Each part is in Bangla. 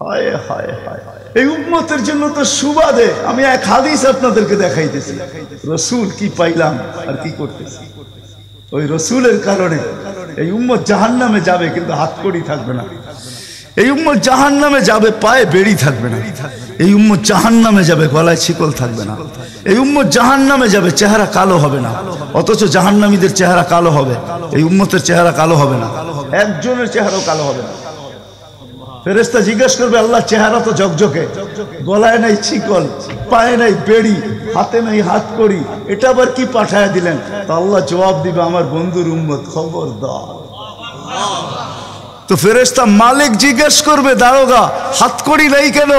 হায় হায় হায়, এই উম্মতের জন্য তো সুবাদে আমি এক হাদিস আপনাদেরকে দেখাইতেছি, রসুল কি পাইলাম আর কি করতেছি। ওই রসুলের কারণে এই উম্মত জাহান্নামে যাবে, কিন্তু হাতকড়ি থাকবে না। এই উম্মত জাহান্নামে যাবে, পায়ে বেড়ি থাকবে না। এই উম্মত জাহান্নামে যাবে, গলায় শিকল থাকবে না। এই উম্মত জাহান্নামে যাবে, চেহারা কালো হবে না। অথচ জাহান্নামীদের চেহারা কালো হবে, এই উম্মতের চেহারা কালো হবে না। একজনের চেহারাও কালো হবে না। ফেরেশতা জিজ্ঞেস করবে, আল্লাহ চেহারা তো ঝকঝকে, গলায় নাই শিকল, পায়ে নাই বেড়ি, হাতে নাই হাতকড়ি, এটা আবার কি পাঠায়া দিলেন? তো আল্লাহ জবাব দিবে, আমার বন্ধুর উম্মত, খবরদার। তো ফেরেশতা মালিক জিজ্ঞেস করবে, দারোগা হাতকড়ি নাই কেন?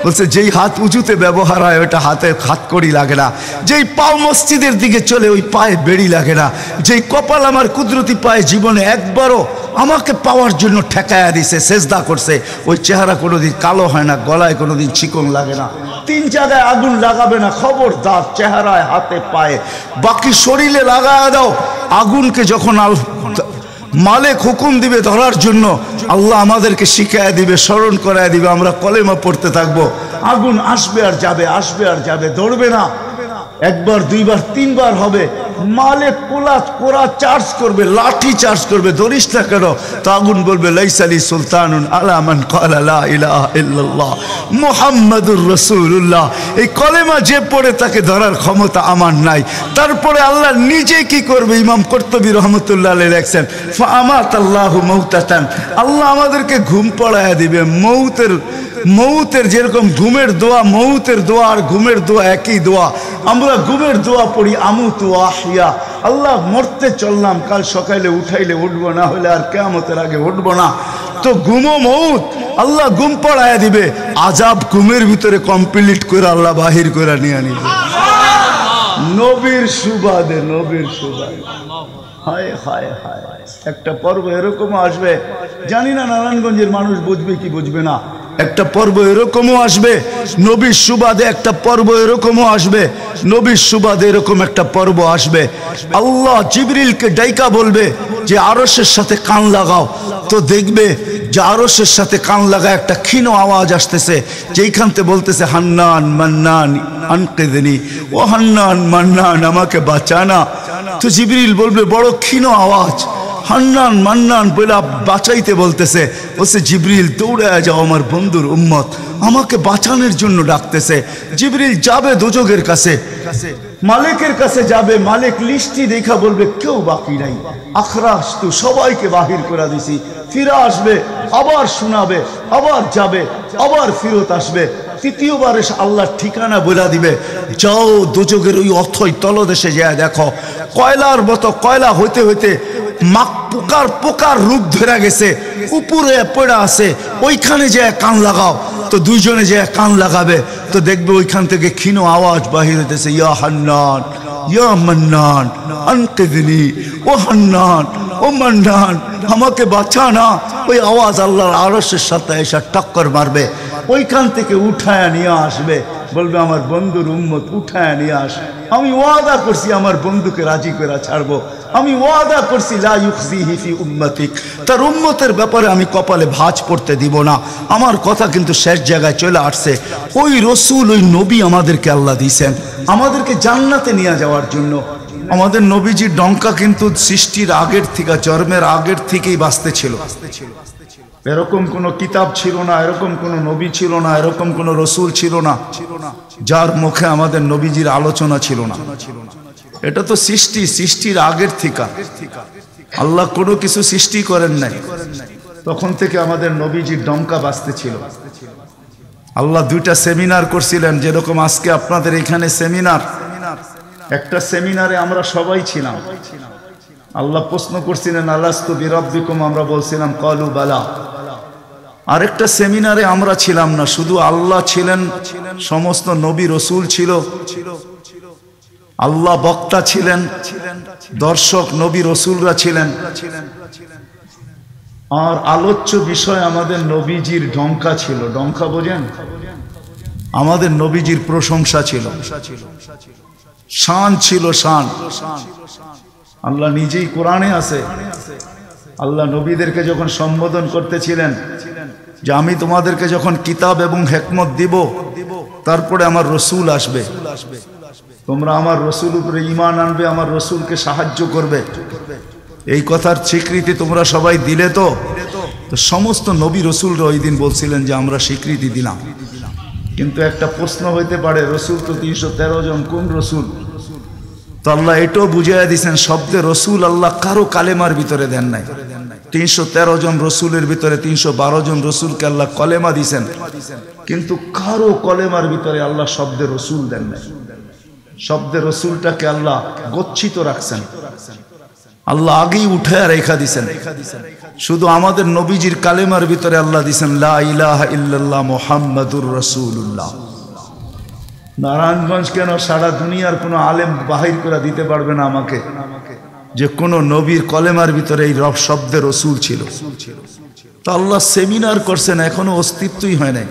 বলছে, যেই হাত উঁচুতে ব্যবহার হয় ওটা হাতে হাতকড়ি লাগে না। যেই পাও মসজিদের দিকে চলে ওই পায়ে বেড়ি লাগে না। যেই কপাল আমার কুদরতি পায়ে জীবনে একবারও আমাকে পাওয়ার জন্য ঠেকায়া দিছে, সেজদা করছে, ওই চেহারা কোনোদিন কালো হয় না, গলায় কোনোদিন চিকন লাগে না, 3 জায়গায় আগুন লাগাবে না। খবরদার, চেহারায়, হাতে, পায়ে, বাকি শরীরে লাগায়া দাও। আগুনকে যখন মালিক হুকুম দিবে ধরার জন্য, আল্লাহ আমাদেরকে শিখায়া দিবে, স্মরণ করায় দিবে, আমরা কলেমা পড়তে থাকবো। আগুন আসবে আর যাবে, আসবে আর যাবে, ধরবে না। একবার, দুইবার, 3 বার হবে। মালিক কোরা চার্জ করবে, লাঠি চার্জ করবে, ধরিস না কেন? তো আগুন বলবে, লাইসালি সুলতানুন আলা মান ক্বালা লা ইলাহা ইল্লাল্লাহ মুহাম্মাদুর রাসূলুল্লাহ। এই কলেমা যে পড়ে তাকে ধরার ক্ষমতা আমার নাই। তারপরে আল্লাহ নিজে কি করবে? ইমাম কুরতুবী রাহমাতুল্লাহ আলাইহি লেখছেন, ফাআমাতাল্লাহু মাউতাতান, আল্লাহ আমাদেরকে ঘুম পড়ায়া দিবে। মৌতের যেরকম ঘুমের দোয়া, মৌতের দোয়া আর ঘুমের দোয়া একই দোয়া। আমরা ঘুমের দোয়া পড়ি, আমুতু আহিয়া, আল্লাহ মরতে চললাম, কাল সকালে উঠাইলে উঠবো, না হলে আর কিয়ামতের আগে উঠবো না। তো ঘুমো মৌত, আল্লাহ ঘুম পড়ায়া দিবে। আজাব ঘুমের ভিতরে কমপ্লিট করে আল্লাহ বাহির করে নিয়ে নিবে, নবীর সুবাদে, নবীর সুবাদে। হায় হায় হায়, একটা পর্ব এরকমও আসবে, জানি না নারায়ণগঞ্জের মানুষ বুঝবে কি বুঝবে না। একটা পর্ব এরকমও আসবে নবীর সুবাদে, একটা পর্ব এরকমও আসবে নবীর সুবাদে, এরকম একটা পর্ব আসবে। আল্লাহ জিবরিলকে ডাইকা বলবে যে আরশের সাথে কান লাগাও। তো দেখবে যে আরশের সাথে কান লাগায় একটা ক্ষীণ আওয়াজ আসতেছে, যেইখানতে বলতেছে, হান্নান মান্নান আনকিদনি, ও হান্নান মান্নান আমাকে বাঁচানা। তো জিবরিল বলবে, বড় ক্ষীণ আওয়াজ, হান্নান মান্নান বলে বাঁচাইতে বলতেছে। বলছে, জিবরিল দৌড়ায় যাও, আমার বন্ধুর উম্মত আমাকে বাঁচানোর জন্য ডাকতেছে। জিবরিল যাবে দোজখের কাছে, মালিকের কাছে যাবে। মালিক লিস্টি দেখা বলবে, কেউ বাকি নাই, আখরাস তু সবাইকে বাহির করে দিছি। ফিরে আসবে, আবার শোনাবে, আবার যাবে, আবার ফিরত আসবে। তৃতীয়বার এসে আল্লাহর ঠিকানা বলে দিবে, যাও দোজখের ওই অথই তলদেশে যায় দেখো, কয়লার মতো কয়লা হইতে হইতে পোকার রূপ ধরে গেছে, উপরে পড়ে আছে, ওইখানে যে কান লাগাও। তো দুইজনে যে কান লাগাবে, তো দেখবে ওইখান থেকে ক্ষীণ আওয়াজ বাহির হইতেছে, ইয়া হান্নান ইয়া মান্নান আনকিদনি, ও হান্নান ও মান্নান আমাকে বাঁচা না। ওই আওয়াজ আল্লাহর আরশের সাথে এসে টক্কর মারবে, ওইখান থেকে উঠায় নিয়ে আসবে, বলবে, আমার বন্ধুর উম্মত উঠায় নিয়ে আস। আমি ওয়াদা করছি আমার বন্ধুকে রাজি করে ছাড়বো, আমি ওয়াদা করছি লা ইউখজিহি ফি উম্মতিক, তার উম্মতের ব্যাপারে আমি কপালে ভাঁজ পড়তে দিব না। আমার কথা কিন্তু শেষ জায়গায় চলে আসছে। ওই রসুল, ওই নবী আমাদেরকে আল্লাহ দিয়েছেন আমাদেরকে জান্নাতে নিয়ে যাওয়ার জন্য। আমাদের নবীজির ডঙ্কা কিন্তু সৃষ্টির আগের থেকে, জন্মের আগের থেকেই বাজতে ছিল। এরকম কোন কিতাব ছিল না, এরকম কোন নবী ছিল না, এরকম কোন রসুল ছিল না যার মুখে আমাদের নবীজির আলোচনা ছিল না। এটা তো সৃষ্টির আগের থেকে। আল্লাহ কোনো কিছু সৃষ্টি করেন নাই, তখন থেকে আমাদের নবীজির ডঙ্কা বাজতে ছিল। আল্লাহ 2টা সেমিনার করছিলেন, যেরকম আজকে আপনাদের এখানে সেমিনার। একটা সেমিনারে আমরা সবাই ছিলাম। আল্লাহ প্রশ্ন করছিলেন, আলাস্তু বিরাব্বিকুম, আমরা বলছিলাম ক্বালু বালা। আরেকটা সেমিনারে আমরা ছিলাম না, শুধু আল্লাহ ছিলেন, সমস্ত নবী রসুল ছিল, আল্লাহ বক্তা ছিলেন, দর্শক নবী রসুলরা ছিলেন, আর আলোচ্য বিষয় আমাদের নবীজির ডঙ্কা ছিল। ডঙ্কা বোঝেন? আমাদের নবীজির প্রশংসা ছিল, শান ছিল, শান। আল্লাহ নিজেই কোরআনে আছে, আল্লাহ নবীদেরকে যখন সম্বোধন করতেছিলেন, যে আমি তোমাদেরকে যখন কিতাব এবং হিকমত দিব তারপরে আমার রসুল আসবে, তোমরা আমার রসুল উপরে ঈমান আনবে, আমার রসুলকে সাহায্য করবে। এই কথার স্বীকৃতি তোমরা সবাই দিলে তো? তো সমস্ত নবী রসুলরা ওই দিন বলছিলেন যে আমরা স্বীকৃতি দিলাম। কিন্তু একটা প্রশ্ন হইতে পারে, রসুল তো 313 জন, কোন রসুল? তো আল্লাহ এটাও বুঝাইয়া দিয়েছেন, শব্দে রসুল আল্লাহ কারো কালেমার ভিতরে দেন নাই। 313 জন রসুলের ভিতরে 312 জন রসুলকে আল্লাহ কলেমা দিয়েছেন, কিন্তু কারো কলেমার ভিতরে আল্লাহ শব্দে রসুল দেন নাই। শব্দে রসুলটাকে আল্লাহ গচ্ছিত রাখছেন, আল্লাহ আগেই উঠায় রেখা দিছেন। শুধু আমাদের নবীজির কালেমার ভিতরে আল্লাহ দিছেন লা ইলাহা ইল্লাল্লাহ মুহাম্মাদুর রাসূলুল্লাহ। নারায়ণগঞ্জ কেন, সারা দুনিয়ার কোনো আলেম বাহির করে দিতে পারবে না আমাকে যে কোন নবীর কলেমার ভিতরে এই রব শব্দে রসুল ছিল। তো আল্লাহ সেমিনার করছেন, এখনো অস্তিত্বই হয় নাই,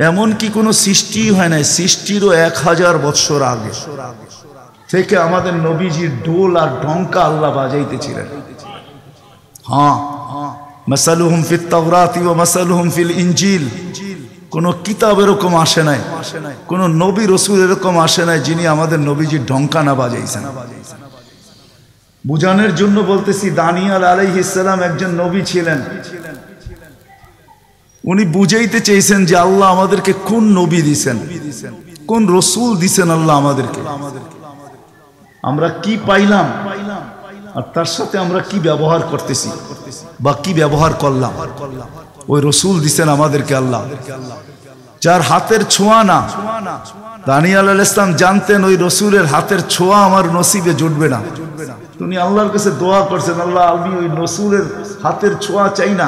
এমন কি কোনো সৃষ্টি হয় নাই। সৃষ্টিরও 1000 বৎসর আগে থেকে আমাদের নবীজির ঢোল আর ঢঙ্কা আল্লাহ বাজাইতেছিলেন। হ্যাঁ, মাসালুহুম ফিত তাওরাতি ওয়া মাসালুহুম ফিল ইনজিল। কোন কিতাব এরকম আসে নাই, কোন নবী রসুল এরকম আসে নাই যিনি আমাদের নবীজির ঢঙ্কা না বাজাইছেন। বুঝানোর জন্য বলতেছি, দানিয়াল আলাইহিস সালাম একজন নবী ছিলেন। উনি বুঝাইতে চেয়েছেন যে আল্লাহ আমাদেরকে কোন নবী দিছেন, কোন রসুল দিছেন আল্লাহ আমাদেরকে, আমরা কি পাইলাম আর তার সাথে আমরা কি ব্যবহার করতেছি বা কি ব্যবহার করলাম। ওই রসুল দিছেন আমাদেরকে আল্লাহ, যার হাতের ছোঁয়া না। দানিয়াল আলাইহিস সালাম জানতেন ওই রসুলের হাতের ছোঁয়া আমার নসিবে জুটবে না। তিনি আল্লাহর কাছে দোয়া করছেন, আল্লাহ আমি ওই রসুলের হাতের ছোঁয়া চাই না,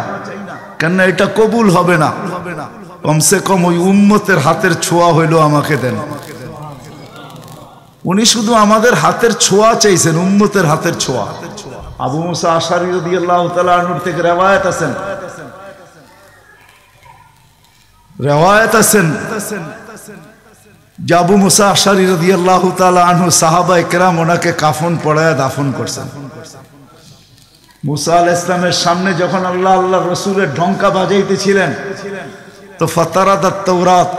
কেননা এটা কবুল হবে না, কমসে কম ওই উম্মতের হাতের ছোঁয়া হইলো আমাকে দেন। উনি শুধু আমাদের হাতের ছোঁয়া চাইছেন, উম্মতের হাতের ছোঁয়া। আবু মুসা আশআরী রাদিয়াল্লাহু তাআলা আনহু থেকে রিওয়ায়াত আছেন যে আবু মুসা আশআরী রাদিয়াল্লাহু তাআলা আনহু সাহাবায়ে কেরাম ওনাকে কাফন পরায়া দাফন করছেন। মুসা আলাইহিস সালামের সামনে যখন আল্লাহ রসুলের ঢঙ্কা বাজাইতেছিলেন, তো ফাতারাদাত তাওরাত,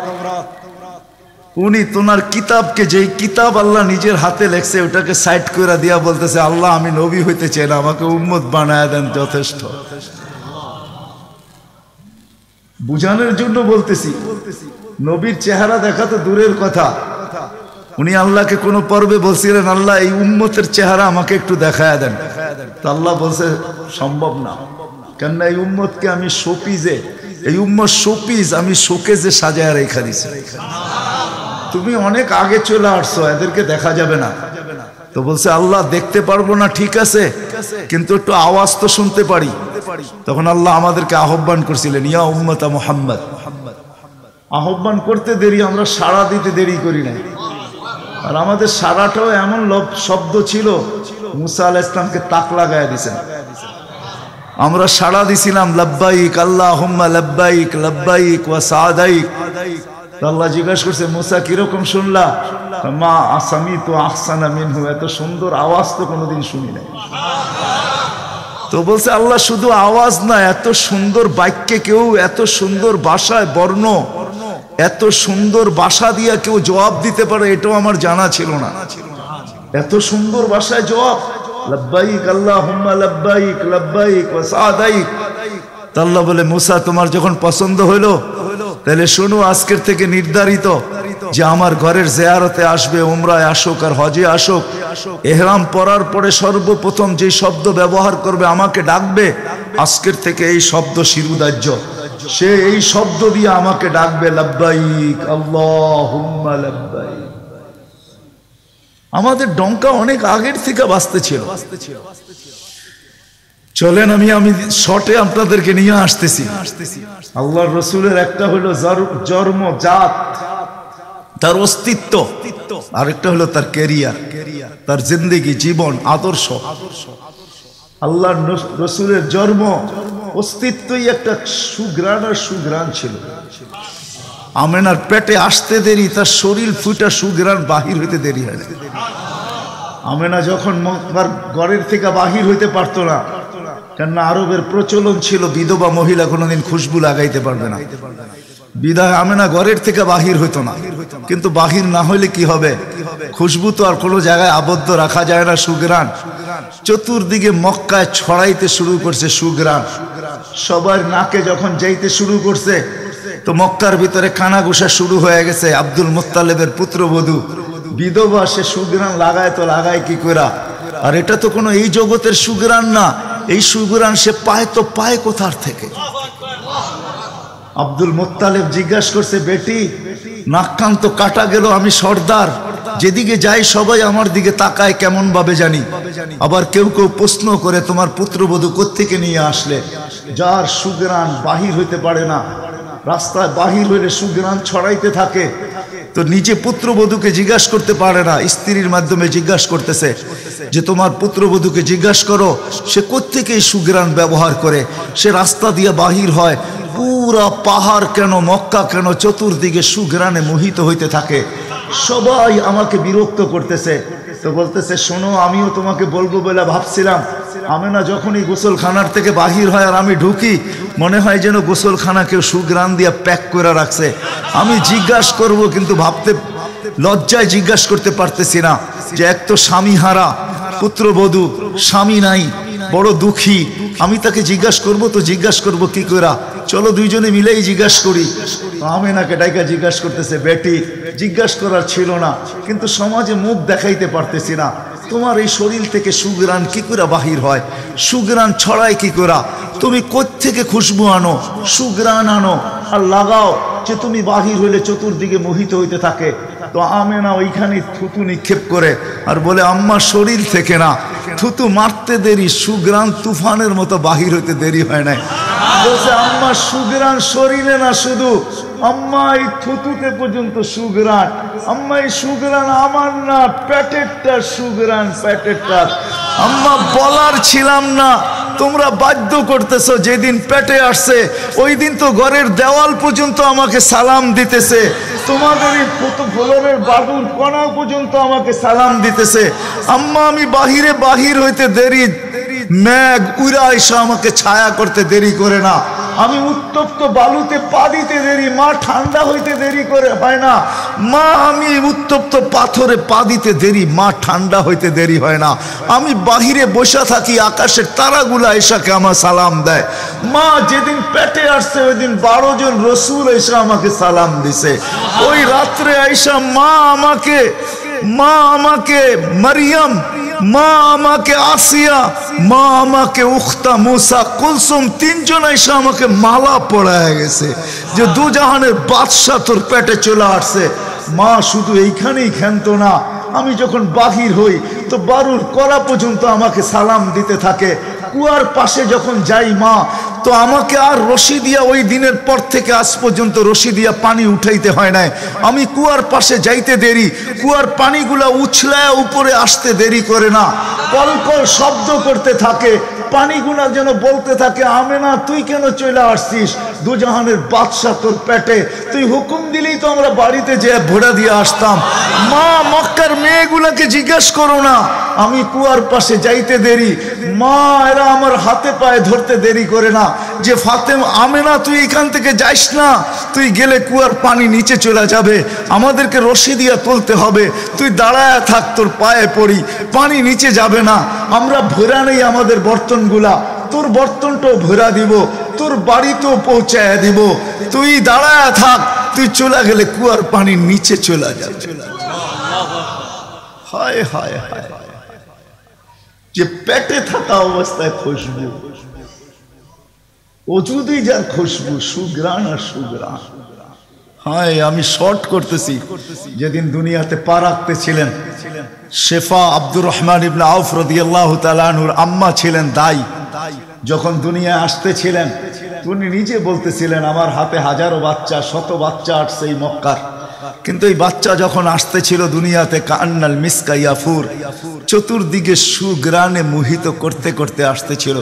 উনি তোনার কিতাবকে, যেই কিতাব আল্লাহ নিজের হাতে লেখছে ওটাকে সাইড করে দিয়া বলতেছে, আল্লাহ আমি নবী হইতে চাই না, আমাকে উম্মত বানায় দেন, যথেষ্ট। বুঝানোর জন্য বলতেছি, নবীর চেহারা দেখা তো দূরের কথা, উনি আল্লাহকে কোন পর্বে বলছিলেন, আল্লাহ এই উম্মতের চেহারা আমাকে একটু দেখায় দেন। তো আল্লাহ বলছে সম্ভব না, কেননা এই উম্মতকে আমি শোপিজে, এই উম্মত শোপিজ আমি শোকেজে সাজায় রেখা দিছি। তুমি অনেক আগে চলে আসছো, এদেরকে দেখা যাবে না। তো বলছে আল্লাহ দেখতে পারবো না, ঠিক আছে, কিন্তু একটু আওয়াজ তো শুনতে পারি। তখন আল্লাহ আমাদেরকে আহ্বান করছিলেন, ইয়া উম্মতা মুহাম্মদ। আহ্বান করতে দেরি, আমরা সাড়া দিতে দেরি করি নাই। আর আমাদের সাড়াটাও এমন শব্দ ছিল, মুসা আলাইহিস সালামকে তাক লাগায় দিয়েছেন। আমরা সাড়া দিছিলাম লাব্বাইক আল্লাহুম্মা লাব্বাইক লাব্বাইক ওয়া সাদাইক। আল্লাহ জিজ্ঞাসা করছে, মুসা কিরকম শুনলা? মা আসামিতু আহসানা মিনহু, এত সুন্দর আওয়াজ তো কোনোদিন শুনি নাই। তো বলছে আল্লাহ শুধু আওয়াজ না, এত সুন্দর বাক্যে কেউ, এত সুন্দর ভাষায় বর্ণ, এত সুন্দর ভাষা দিয়া কেউ জবাব দিতে পারে, এটাও আমার জানা ছিল না। এত সুন্দর ভাষায় জবাব, লাব্বাইক আল্লাহুম্মা লাব্বাইক লাব্বাইক ওয়া সাদাইক। আল্লাহ বলে, মুসা তোমার যখন পছন্দ হইলো, তাহলে শোনো, আজকের থেকে নির্ধারিত যে আমার ঘরের জিয়ারতে আসবে, উমরায় আসুক আর হজে আসুক, ইহরাম পরার পরে সর্বপ্রথম যে শব্দ ব্যবহার করবে, আমাকে ডাকবে, আজকের থেকে এই শব্দ শিরুদার্য, সে এই শব্দ দিয়ে আমাকে ডাকবে, লাব্বাইক আল্লাহুম্মা লাব্বাইক। আমাদের ডঙ্কা অনেক আগের থেকে বাজতে ছিল। চলেন আমি শর্টে আপনাদেরকে নিয়ে আসতেছি। আল্লাহর রসুলের একটা হলো জন্ম, জাত, তার অস্তিত্ব, আরেকটা হলো তার ক্যারিয়ার, তার জিন্দেগি, জীবন, আদর্শ। আল্লাহর রসুলের জন্ম, অস্তিত্বই একটা সুঘ্রাণ আর সুঘ্রাণ ছিল। আমেনার পেটে আসতে দেরি, তার শরীর ফুটা সুঘ্রাণ বাহির হইতে দেরি হয় না। আমেনা যখন ঘরের থেকে বাহির হইতে পারতো না, কেননা আরবের প্রচলন ছিল বিধবা মহিলা কোনোদিন খুশবু লাগাইতে পারবে না। বিদায় আমেনা ঘরের থেকে বাহির হইতো না, কিন্তু বাহির না হইলে কি হবে, খুশবু তো আর কোনো জায়গায় আবদ্ধ রাখা যায় না। সুগ্রাণ চতুর্দিকে মক্কায় ছড়াইতে শুরু করছে সুগ্রাণ। সবার নাকে যখন যাইতে শুরু করছে তো মক্কার ভিতরে কানাঘুষা শুরু হয়ে গেছে। আব্দুল মুত্তালিবের পুত্রবধূ বিধবা, সে সুগ্রাণ লাগায় তো লাগায় কি করা। আর এটা তো কোনো এই জগতের সুগ্রাণ না, এই সুগ্রাণ সে পায় তো পায় কোথার থেকে। আব্দুল মুত্তালিব জিজ্ঞাসা করছে, বেটি নাক কান তো কাটা গেল, আমি সর্দার, যেদিকে যাই সবাই আমার দিকে তাকায় কেমন ভাবে জানি। আবার কেউ কেউ প্রশ্ন করে তোমার পুত্রবধূ কোত্থেকে নিয়ে আসলে, যার সুগ্রাণ বাহির হইতে পারে না, রাস্তায় বাহির হইলে সুগ্রাণ ছড়াইতে থাকে। তো নিজে পুত্রবধূকে জিজ্ঞাসা করতে পারে না, স্ত্রীর মাধ্যমে জিজ্ঞাসা করতেছে যে তোমার পুত্রবধূকে জিজ্ঞাসা করো সে কোত্থেকে এই সুগ্রাণ ব্যবহার করে। সে রাস্তা দিয়ে বাহির হয়, পুরা পাহাড় কেন মক্কা কেন চতুর্দিকে সুগ্রাণে মোহিত হইতে থাকে। সবাই আমাকে বিরক্ত করতেছে। তো বলতেছে, শোনো আমিও তোমাকে বলবো বলে ভাবছিলাম। আমেনা যখনই গোসলখানার থেকে বাহির হয় আর আমি ঢুকি, মনে হয় যেন গোসলখানা কেউ সুগ্রাণ দিয়ে প্যাক করে রাখছে। আমি জিজ্ঞাসা করব কিন্তু ভাবতে লজ্জায় জিজ্ঞাসা করতে পারতেছি না, যে এক তো স্বামী হারা পুত্রবধূ, স্বামী নাই, বড় দুঃখী, আমি তাকে জিজ্ঞাসা করব তো জিজ্ঞাসা করব কি করা, চলো দুইজনে মিলেই জিজ্ঞাসা করি। আমেনাকে ডাইকা জিজ্ঞাসা করতেছে, বেটি জিজ্ঞাসা করার ছিল না, কিন্তু সমাজে মুখ দেখাইতে পারতেছি না, তোমার এই শরীর থেকে সুগ্রাণ কি করে বাহির হয়, সুগ্রাণ ছড়ায় কি করা, তুমি কোত্থেকে খুশবু আনো, সুগ্রাণ আনো আর লাগাও যে তুমি বাহির হইলে চতুর্দিকে মোহিত হইতে থাকে। তো আমেনা ওইখানে থুতু নিক্ষেপ করে আর বলে, আম্মা শরীর থেকে না, থুতু মারতে দেরি, সুগ্রাণ তুফানের মতো বাহির হইতে দেরি হয় নাই। বলছে, আম্মা সুগ্রাণ শরীরে না, শুধু আম্মা এই থুতুতে পর্যন্ত সুগ্রাণ। আম্মা এই সুগ্রাণ আমার না, পেটেরটা সুগ্রাণ, পেটেরটা। আম্মা বলার ছিলাম না, তোমরা বাধ্য করতেছো। যেদিন পেটে আসছে ওই দিন তো ঘরের দেওয়াল পর্যন্ত আমাকে সালাম দিতেছে, তোমাদের এই ফ্লোরের বাদুর কণা পর্যন্ত আমাকে সালাম দিতেছে। আম্মা আমি বাহির হইতে দেরি, মেঘ উড়া এসে আমাকে ছায়া করতে দেরি করে না, আমি উত্তপ্ত বালুতে পা দিতে দেরি, মা ঠান্ডা হইতে দেরি করে হয় না, মা আমি উত্তপ্ত পাথরে পা দিতে দেরি, মা ঠান্ডা হইতে দেরি হয় না, আমি বাহিরে বসে থাকি, আকাশের তারাগুলা এসাকে আমার সালাম দেয়। মা যেদিন পেটে আসছে ওই দিন 12 জন রসুল এসে আমাকে সালাম দিছে। ওই রাত্রে আইসা মা আমাকে মারিয়াম, মা আমাকে আসিয়া, মা আমাকে উখতা মুসা কুলসুম, 3 জন এসে আমাকে মালা পড়ায় গেছে যে দুজাহানের বাদশা তোর পেটে চলে আসছে। মা শুধু এইখানেই ক্ষান্ত না, আমি যখন বাহির হই তো বারুর কলা পর্যন্ত আমাকে সালাম দিতে থাকে। কুয়ার পাশে যখন যাই মা, তো আমাকে আর রশি দিয়া, ওই দিনের পর থেকে আজ পর্যন্ত রশি দিয়া পানি উঠাইতে হয় নাই। আমি কুয়ার পাশে যাইতে দেরি, কুয়ার পানিগুলা উছলায় উপরে আসতে দেরি করে না, কলকল শব্দ করতে থাকে, পানিগুলা যেন বলতে থাকে, আমেনা তুই কেন চলে আসছিস, দুজাহানের বাদশা তোর পেটে, তুই হুকুম দিলেই তো আমরা বাড়িতে যেয়ে ভোড়া দিয়ে আসতাম। মা মক্কার মেয়েগুলাকে জিজ্ঞেস করো না, আমি কুয়ার পাশে যাইতে দেরি, মা এরা আমার হাতে পায়ে ধরতে দেরি করে না, যে ফাতেমা আমেনা তুই এখান থেকে যাইস না, তুই গেলে কুয়ার পানি নিচে চলে যাবে, আমাদেরকে রশি দিয়ে তুলতে হবে, তুই দাঁড়ায় থাক, তোর পায়ে পড়ি, পানি নিচে যাবে না, আমরা ভরা নেই আমাদের বর্তনগুলা, তোর বর্তনটাও ভরা দিব, তোর বাড়িতেও পৌঁছায় দিব, তুই দাঁড়ায় থাক, তুই চলে গেলে কুয়ার পানি নিচে চলে যাবে। হায় হায় হায়, যে পেটে থাকা অবস্থায় খুশবু, ওজুদি যার খুশবু, সুগ্রাণ আর সুগ্রাণ। হায় আমি শর্ট করতেছি, যেদিন দুনিয়াতে পা রাখতেছিলেন শেফা আব্দুর রহমান ইবনে আউফ রাদিয়াল্লাহু তাআলা আনহুর আম্মা ছিলেন দাই, যখন দুনিয়া আসতেছিলেন উনি নিজে বলতেছিলেন, আমার হাতে হাজারো বাচ্চা, শত বাচ্চা আসছে এই মক্কার, কিন্তু এই বাচ্চা যখন আসতেছিল দুনিয়াতে কান্নাল মিসকা ইয়াফুর, চতুর্দিকে সুগ্রাণে মোহিত করতে করতে আসতেছিল,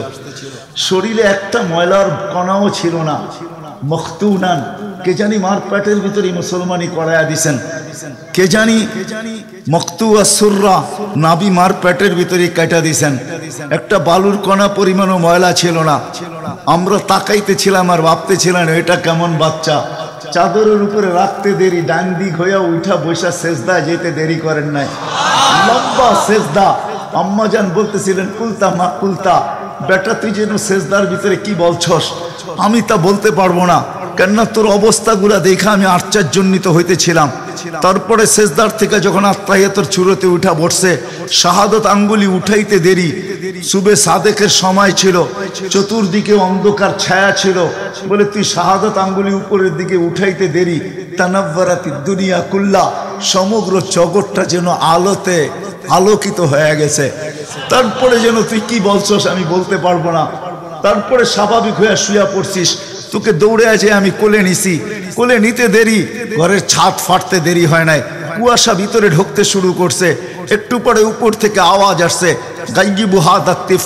শরীরে একটা ময়লার কণাও ছিল না, মখতুনান কে জানি মার পেটের ভিতরে মুসলমানি করায়া দিছেন, কে জানি মকতুয়া সুররা নাবি মার পেটের ভিতরে কাটা দিছেন। একটা বালুর কণা পরিমাণও ময়লা ছিল না। আমরা তাকাইতেছিলাম আর ভাবতেছিলাম এটা কেমন বাচ্চা। চাদরের উপরে রাখতে দেরি, ডান দিক হইয়া উঠা বৈশা সেজদা যেতে দেরি করেন নাই, লম্বা সেজদা। আম্মাজান বলতেছিলেন কুলতা মা কুলতা, বেটা তুই যেন সেজদার ভিতরে কি বলছস? আমি তা বলতে পারবো না, কেননা তোর অবস্থাগুলা দেখে আমি আশ্চর্যান্বিত হইতেছিলাম। তারপরে সেজদার থেকে যখন আত্মাহিয়াতের চূড়াতে উঠা বসছে, শাহাদত আঙ্গুলি উঠাইতে দেরি। সুবে সাদেকের সময় ছিল, চতুর্দিকে অন্ধকার ছায়া ছিল, বলে তুই শাহাদত আঙ্গুলি উপরের দিকে উঠাইতে দেরি। তানাব্বারাতি দুনিয়া কুল্লা, সমগ্র জগৎটা যেন আলোতে আলোকিত হয়ে গেছে। তারপরে যেন তুই কি বলছস আমি বলতে পারবো না। তারপরে স্বাভাবিক হয়ে শুয়া পড়ছিস, তোকে দৌড়ে আছে আমি কোলে নিছি। কোলে নিতে দেরি, ঘরের ছাদ ফাটতে দেরি হয় নাই, কুয়াশা ভিতরে ঢুকতে শুরু করছে। একটু পরে উপর থেকে আওয়াজ আসছে, গাইয়িবু হাদা তিফ,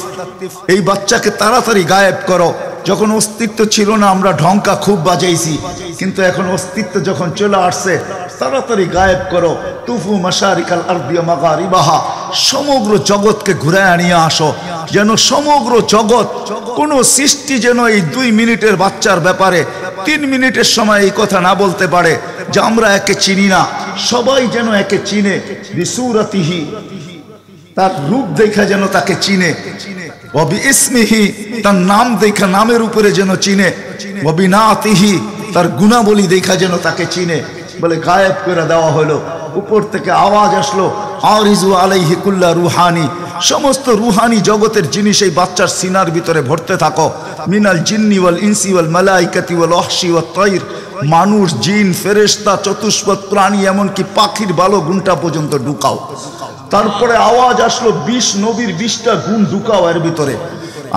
এই বাচ্চাকে তাড়াতাড়ি গায়েব করো। যখন অস্তিত্ব ছিল না আমরা ঢঙ্কা খুব বাজাইছি, কিন্তু এখন অস্তিত্ব যখন চলে আসছে, তাড়াতাড়ি গায়েব করো। তুফু মাশারিকাল আরদি ওয়া মাগারিবাহা, সমগ্র জগৎকে ঘুরায় নিয়ে আসো, যেন সমগ্র জগৎ, কোন সৃষ্টি যেন এই 2 মিনিটের বাচ্চার ব্যাপারে 3 মিনিটের সময় এই কথা না বলতে পারে যে আমরা একে চিনি না। সবাই যেন একে চিনে, বিসুরাতিহি, তার রূপ দেখা যেন তাকে চিনে, ওয়াবি ইসমিহি, তার নাম দেখা নামের উপরে যেন চিনে, ওয়াবি নাতিহি, তার গুণাবলী দেখা যেন তাকে চিনে। বলে গায়েব করে দেওয়া হলো। উপর থেকে আওয়াজ আসলো, আরিজু আলাইহি কুল্লা রুহানি, সমস্ত রুহানি জগতের জিনিস এই বাচ্চার সিনার ভিতরে ভরতে থাকো। মিনাল জিন্নি ওয়াল ইনসি ওয়াল মালাইকাতি ওয়াল ওয়াহশি ওয়াত তাইর, মানুষ, জিন, ফেরেশতা, চতুষ্পদ প্রাণী, এমনকি পাখির বালো গুণটা পর্যন্ত ঢুকাও। তারপরে আওয়াজ আসলো 20 নবীর 20টা গুণ ঢুকাও এর ভিতরে।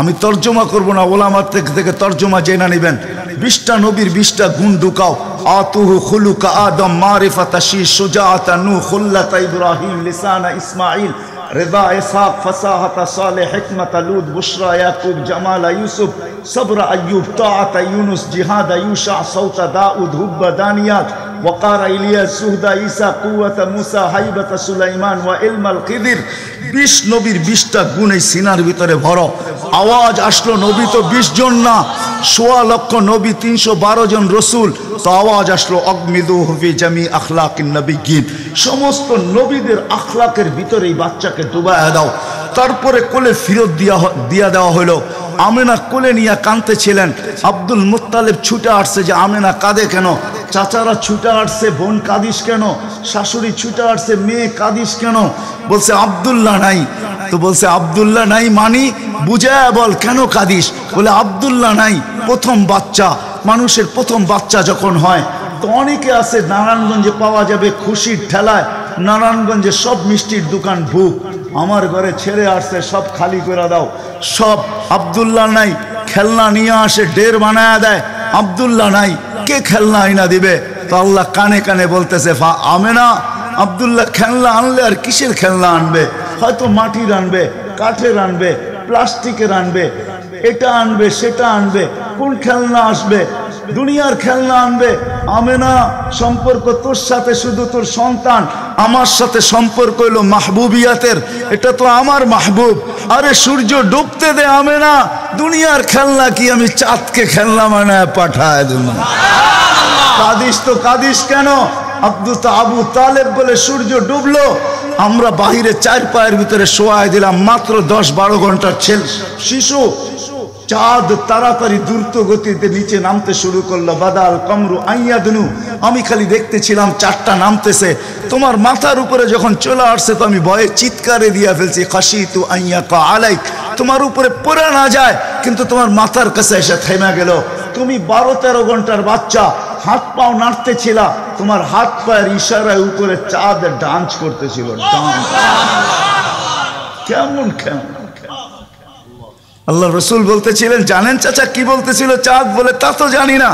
আমি তর্জমা করব না, ওলামার থেকে তর্জমা জেনে নেবেন। 20টা নবীর 20টা গুণ ঢুকাও। আতুহু খুলুকা আদম, মারিফাতা শীশ, সুজাআতা নূহ, খুল্লাতা ইব্রাহিম, লিসানা ইসমাঈল, রিদা ইসহাক, ফাসাহাতা সালেহ, হিকমাতা লূত, বুশরা ইয়াকুব, জামালা ইউসুফ, সবরা আইয়ুব, তাআতা ইউনুস, জিহাদা ইউশা, সাউতা দাউদ, হুব্বা দানিয়াত, ওয়াকারা ইলিয়াস, সুহদা ঈসা, কুওয়াতা মুসা, হাইবাতা সুলাইমান, ওয়া ইলমাল খিদির। 20 নবীর 20টা গুণ এই সিনার ভিতরে ভরো। আওয়াজ আসলো, নবী তো 20 জন না, 1.25 লক্ষ নবী, 312 জন রসুল। তো আওয়াজ আসলো, অগমিদুহু ফি জামি আখলাকিন নবিয়্যিন, সমস্ত নবীদের আখলাকের ভিতরে এই বাচ্চাকে ডুবায়া দাও। তারপরে কোলে ফিরত দিয়া দেওয়া হলো। আমেনা কোলে নিয়ে কাঁদতেছিলেন। আব্দুল মুত্তালিব ছুটে আসছে যে আমেনা কাঁদে কেন? চাচারা ছুটে আসছে, বোন কাঁদিস কেন? শাশুড়ি ছুটে আসছে, মেয়ে কাঁদিস কেন? বলছে আব্দুল্লাহ নাই। তো বলছে আব্দুল্লাহ নাই মানি বুঝায় বল, কেন কাঁদিস? বলে আব্দুল্লাহ নাই, প্রথম বাচ্চা, মানুষের প্রথম বাচ্চা যখন হয় তো অনেকে আছে নারায়ণগঞ্জে পাওয়া যাবে খুশির ঠেলায়, নারায়ণগঞ্জে সব মিষ্টির দোকান ভুক, আমার ঘরে ছেড়ে আসছে, সব খালি করে দাও। সব আব্দুল্লাহ নাই, খেলনা নিয়ে আসে, ডের বানায় দেয়, আব্দুল্লাহ নাই, কে খেলনা আইনা দিবে? তো আল্লাহ কানে কানে বলতেছে, আমেনা আব্দুল্লাহ খেলনা আনলে আর কিসের খেলনা আনবে? হয়তো মাটির আনবে, কাঠের আনবে, প্লাস্টিকের আনবে, এটা আনবে, সেটা আনবে, কোন খেলনা আসবে? দুনিয়ার খেলনা আনবে। আমেনা সম্পর্ক তোর সাথে শুধু তোর সন্তান, আমার সাথে সম্পর্ক হলো মাহবুবিয়াতের, এটা তো আমার মাহবুব। আরে সূর্য ডুবতে দে আমেনা, দুনিয়ার খেলনা কি আমি চাঁদকে খেলনা বানায় পাঠায় দেব? কাদিস তো কাদিস কেন? আবু তালেব বলে সূর্য ডুবলো, আমরা বাহিরে 4 পায়ের ভিতরে শোয়াই দিলাম, মাত্র 10-12 ঘন্টার শিশু। চাঁদ তাড়াতাড়ি দ্রুত গতিতে নিচে নামতে শুরু করলো। বাদাল কমরু আইয়াদনু, আমি খালি দেখতেছিলাম চাঁদটা নামতেছে। তোমার মাথার উপরে যখন চলে আসছে তো আমি ভয়ে চিৎকারে দিয়া ফেলছি, খাশিতু আইয়াকা আলাইক, তোমার উপরে পড়ে না যায়, কিন্তু তোমার মাথার কাছে এসে থেমে গেল। তুমি 12-13 ঘন্টার বাচ্চা, হাত পাও নাড়তেছিল, তোমার হাত পায়ের ইশারায় উপরে চাঁদ ডান্স করতেছিল। কেমন কেমন আল্লাহ রসুল বলতেছিলেন, জানেন চাচা কি বলতেছিল চাঁদ? বলে তা তো জানি না।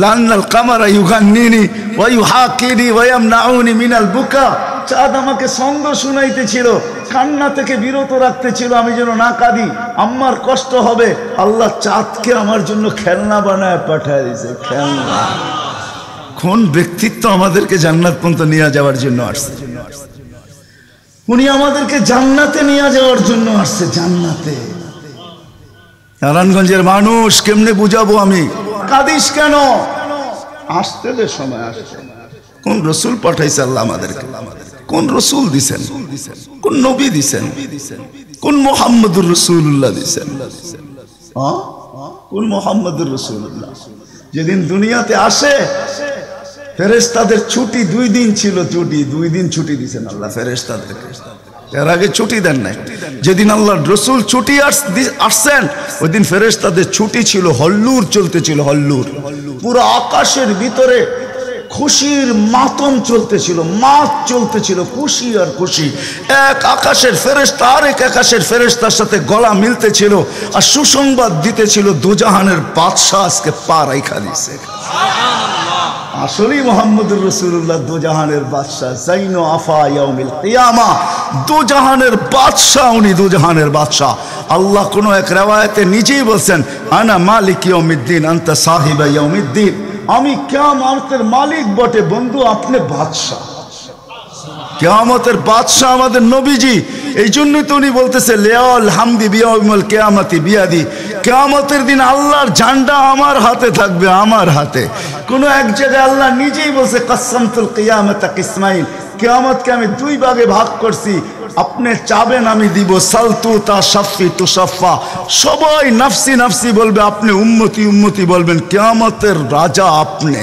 লান্নাল কামারা ইউগান্নিনি ওয়া ইউহাকিনি ওয়া ইয়ামনাউনি মিনাল বুকা, চাঁদ আমাকে ছন্দ শুনাইতেছিল, কান্না থেকে বিরত রাখতেছিল আমি যেন না কাঁদি, আম্মার কষ্ট হবে। আল্লাহ চাঁদকে আমার জন্য খেলনা বানায় পাঠায় দিয়েছে, খেলনা। কোন ব্যক্তিত্ব আমাদেরকে জান্নাত পর্যন্ত নিয়ে যাওয়ার জন্য আসছে? উনি আমাদেরকে জান্নাতে নিয়ে যাওয়ার জন্য আসছে, জান্নাতে। নারায়ণগঞ্জের মানুষ কেমনে বুঝাবো আমি? কাঁদিস কেন? আসতে দে, সময় আসছে। কোন রসুল পাঠাইছে আল্লাহ আমাদেরকে? কোন রসুল দিছেন? কোন নবী দিছেন? কোন মুহাম্মদুর রাসূলুল্লাহ দিছেন? কোন মুহাম্মদুর রাসূলুল্লাহ? যেদিন দুনিয়াতে আসে ফেরেশতাদের ছুটি 2 দিন ছিল, ছুটি 2 দিন ছুটি দিছেন আল্লাহ ফেরেশতাদেরকে। এর আগে ছুটি দেন নাই। যেদিন আল্লাহর রসুল ছুটি আসছেন ওই দিন ফেরেশতাদের ছুটি ছিল, হল্লুর চলতেছিল, হল্লুর। পুরো আকাশের ভিতরে খুশির মাতম চলতেছিল, মাত চলতেছিল, খুশি আর খুশি। এক আকাশের ফেরেশতা আরেক আকাশের ফেরেশতার সাথে গলা মিলতেছিল আর সুসংবাদ দিতেছিল দোজাহানের বাদশা আজকে পা রাইখা দিছে। আসলেই মুহাম্মদুর রাসূলুল্লাহ দোজাহানের বাদশা, জাইনো আফা ইয়াউমিল কিয়ামা, দোজাহানের বাদশা। উনি দোজাহানের বাদশা। আল্লাহ কোন এক riwayate নিজেই বলেন, আনা মালিক ইয়াউমিদ্দিন আনতা সাহিবা ইয়াউমিদ্দিন, আমি কিয়ামতের মালিক বটে বন্ধু, আপনি বাদশা। কিয়ামতের বাদশা আমাদের নবীজি। এই জন্যই তো উনি বলতেছে লিয়াল হামদি বিয়াউমিল কিয়ামতি বিয়াদি, কিয়ামতের দিন আল্লাহর ঝান্ডা আমার হাতে থাকবে, আমার হাতে। কোন এক জায়গায় আল্লাহ নিজেই বলছে কাসসামতুল কিয়ামাতা কিসমাইন, কিয়ামতকে আমি 2 ভাগে ভাগ করছি, আপনি চাবেন আমি দিব। সালতু তা শাফি তুশাফা, সবাই নাফসি নাফসি বলবে, আপনি উম্মতি উম্মতি বলবেন, কিয়ামতের রাজা আপনি।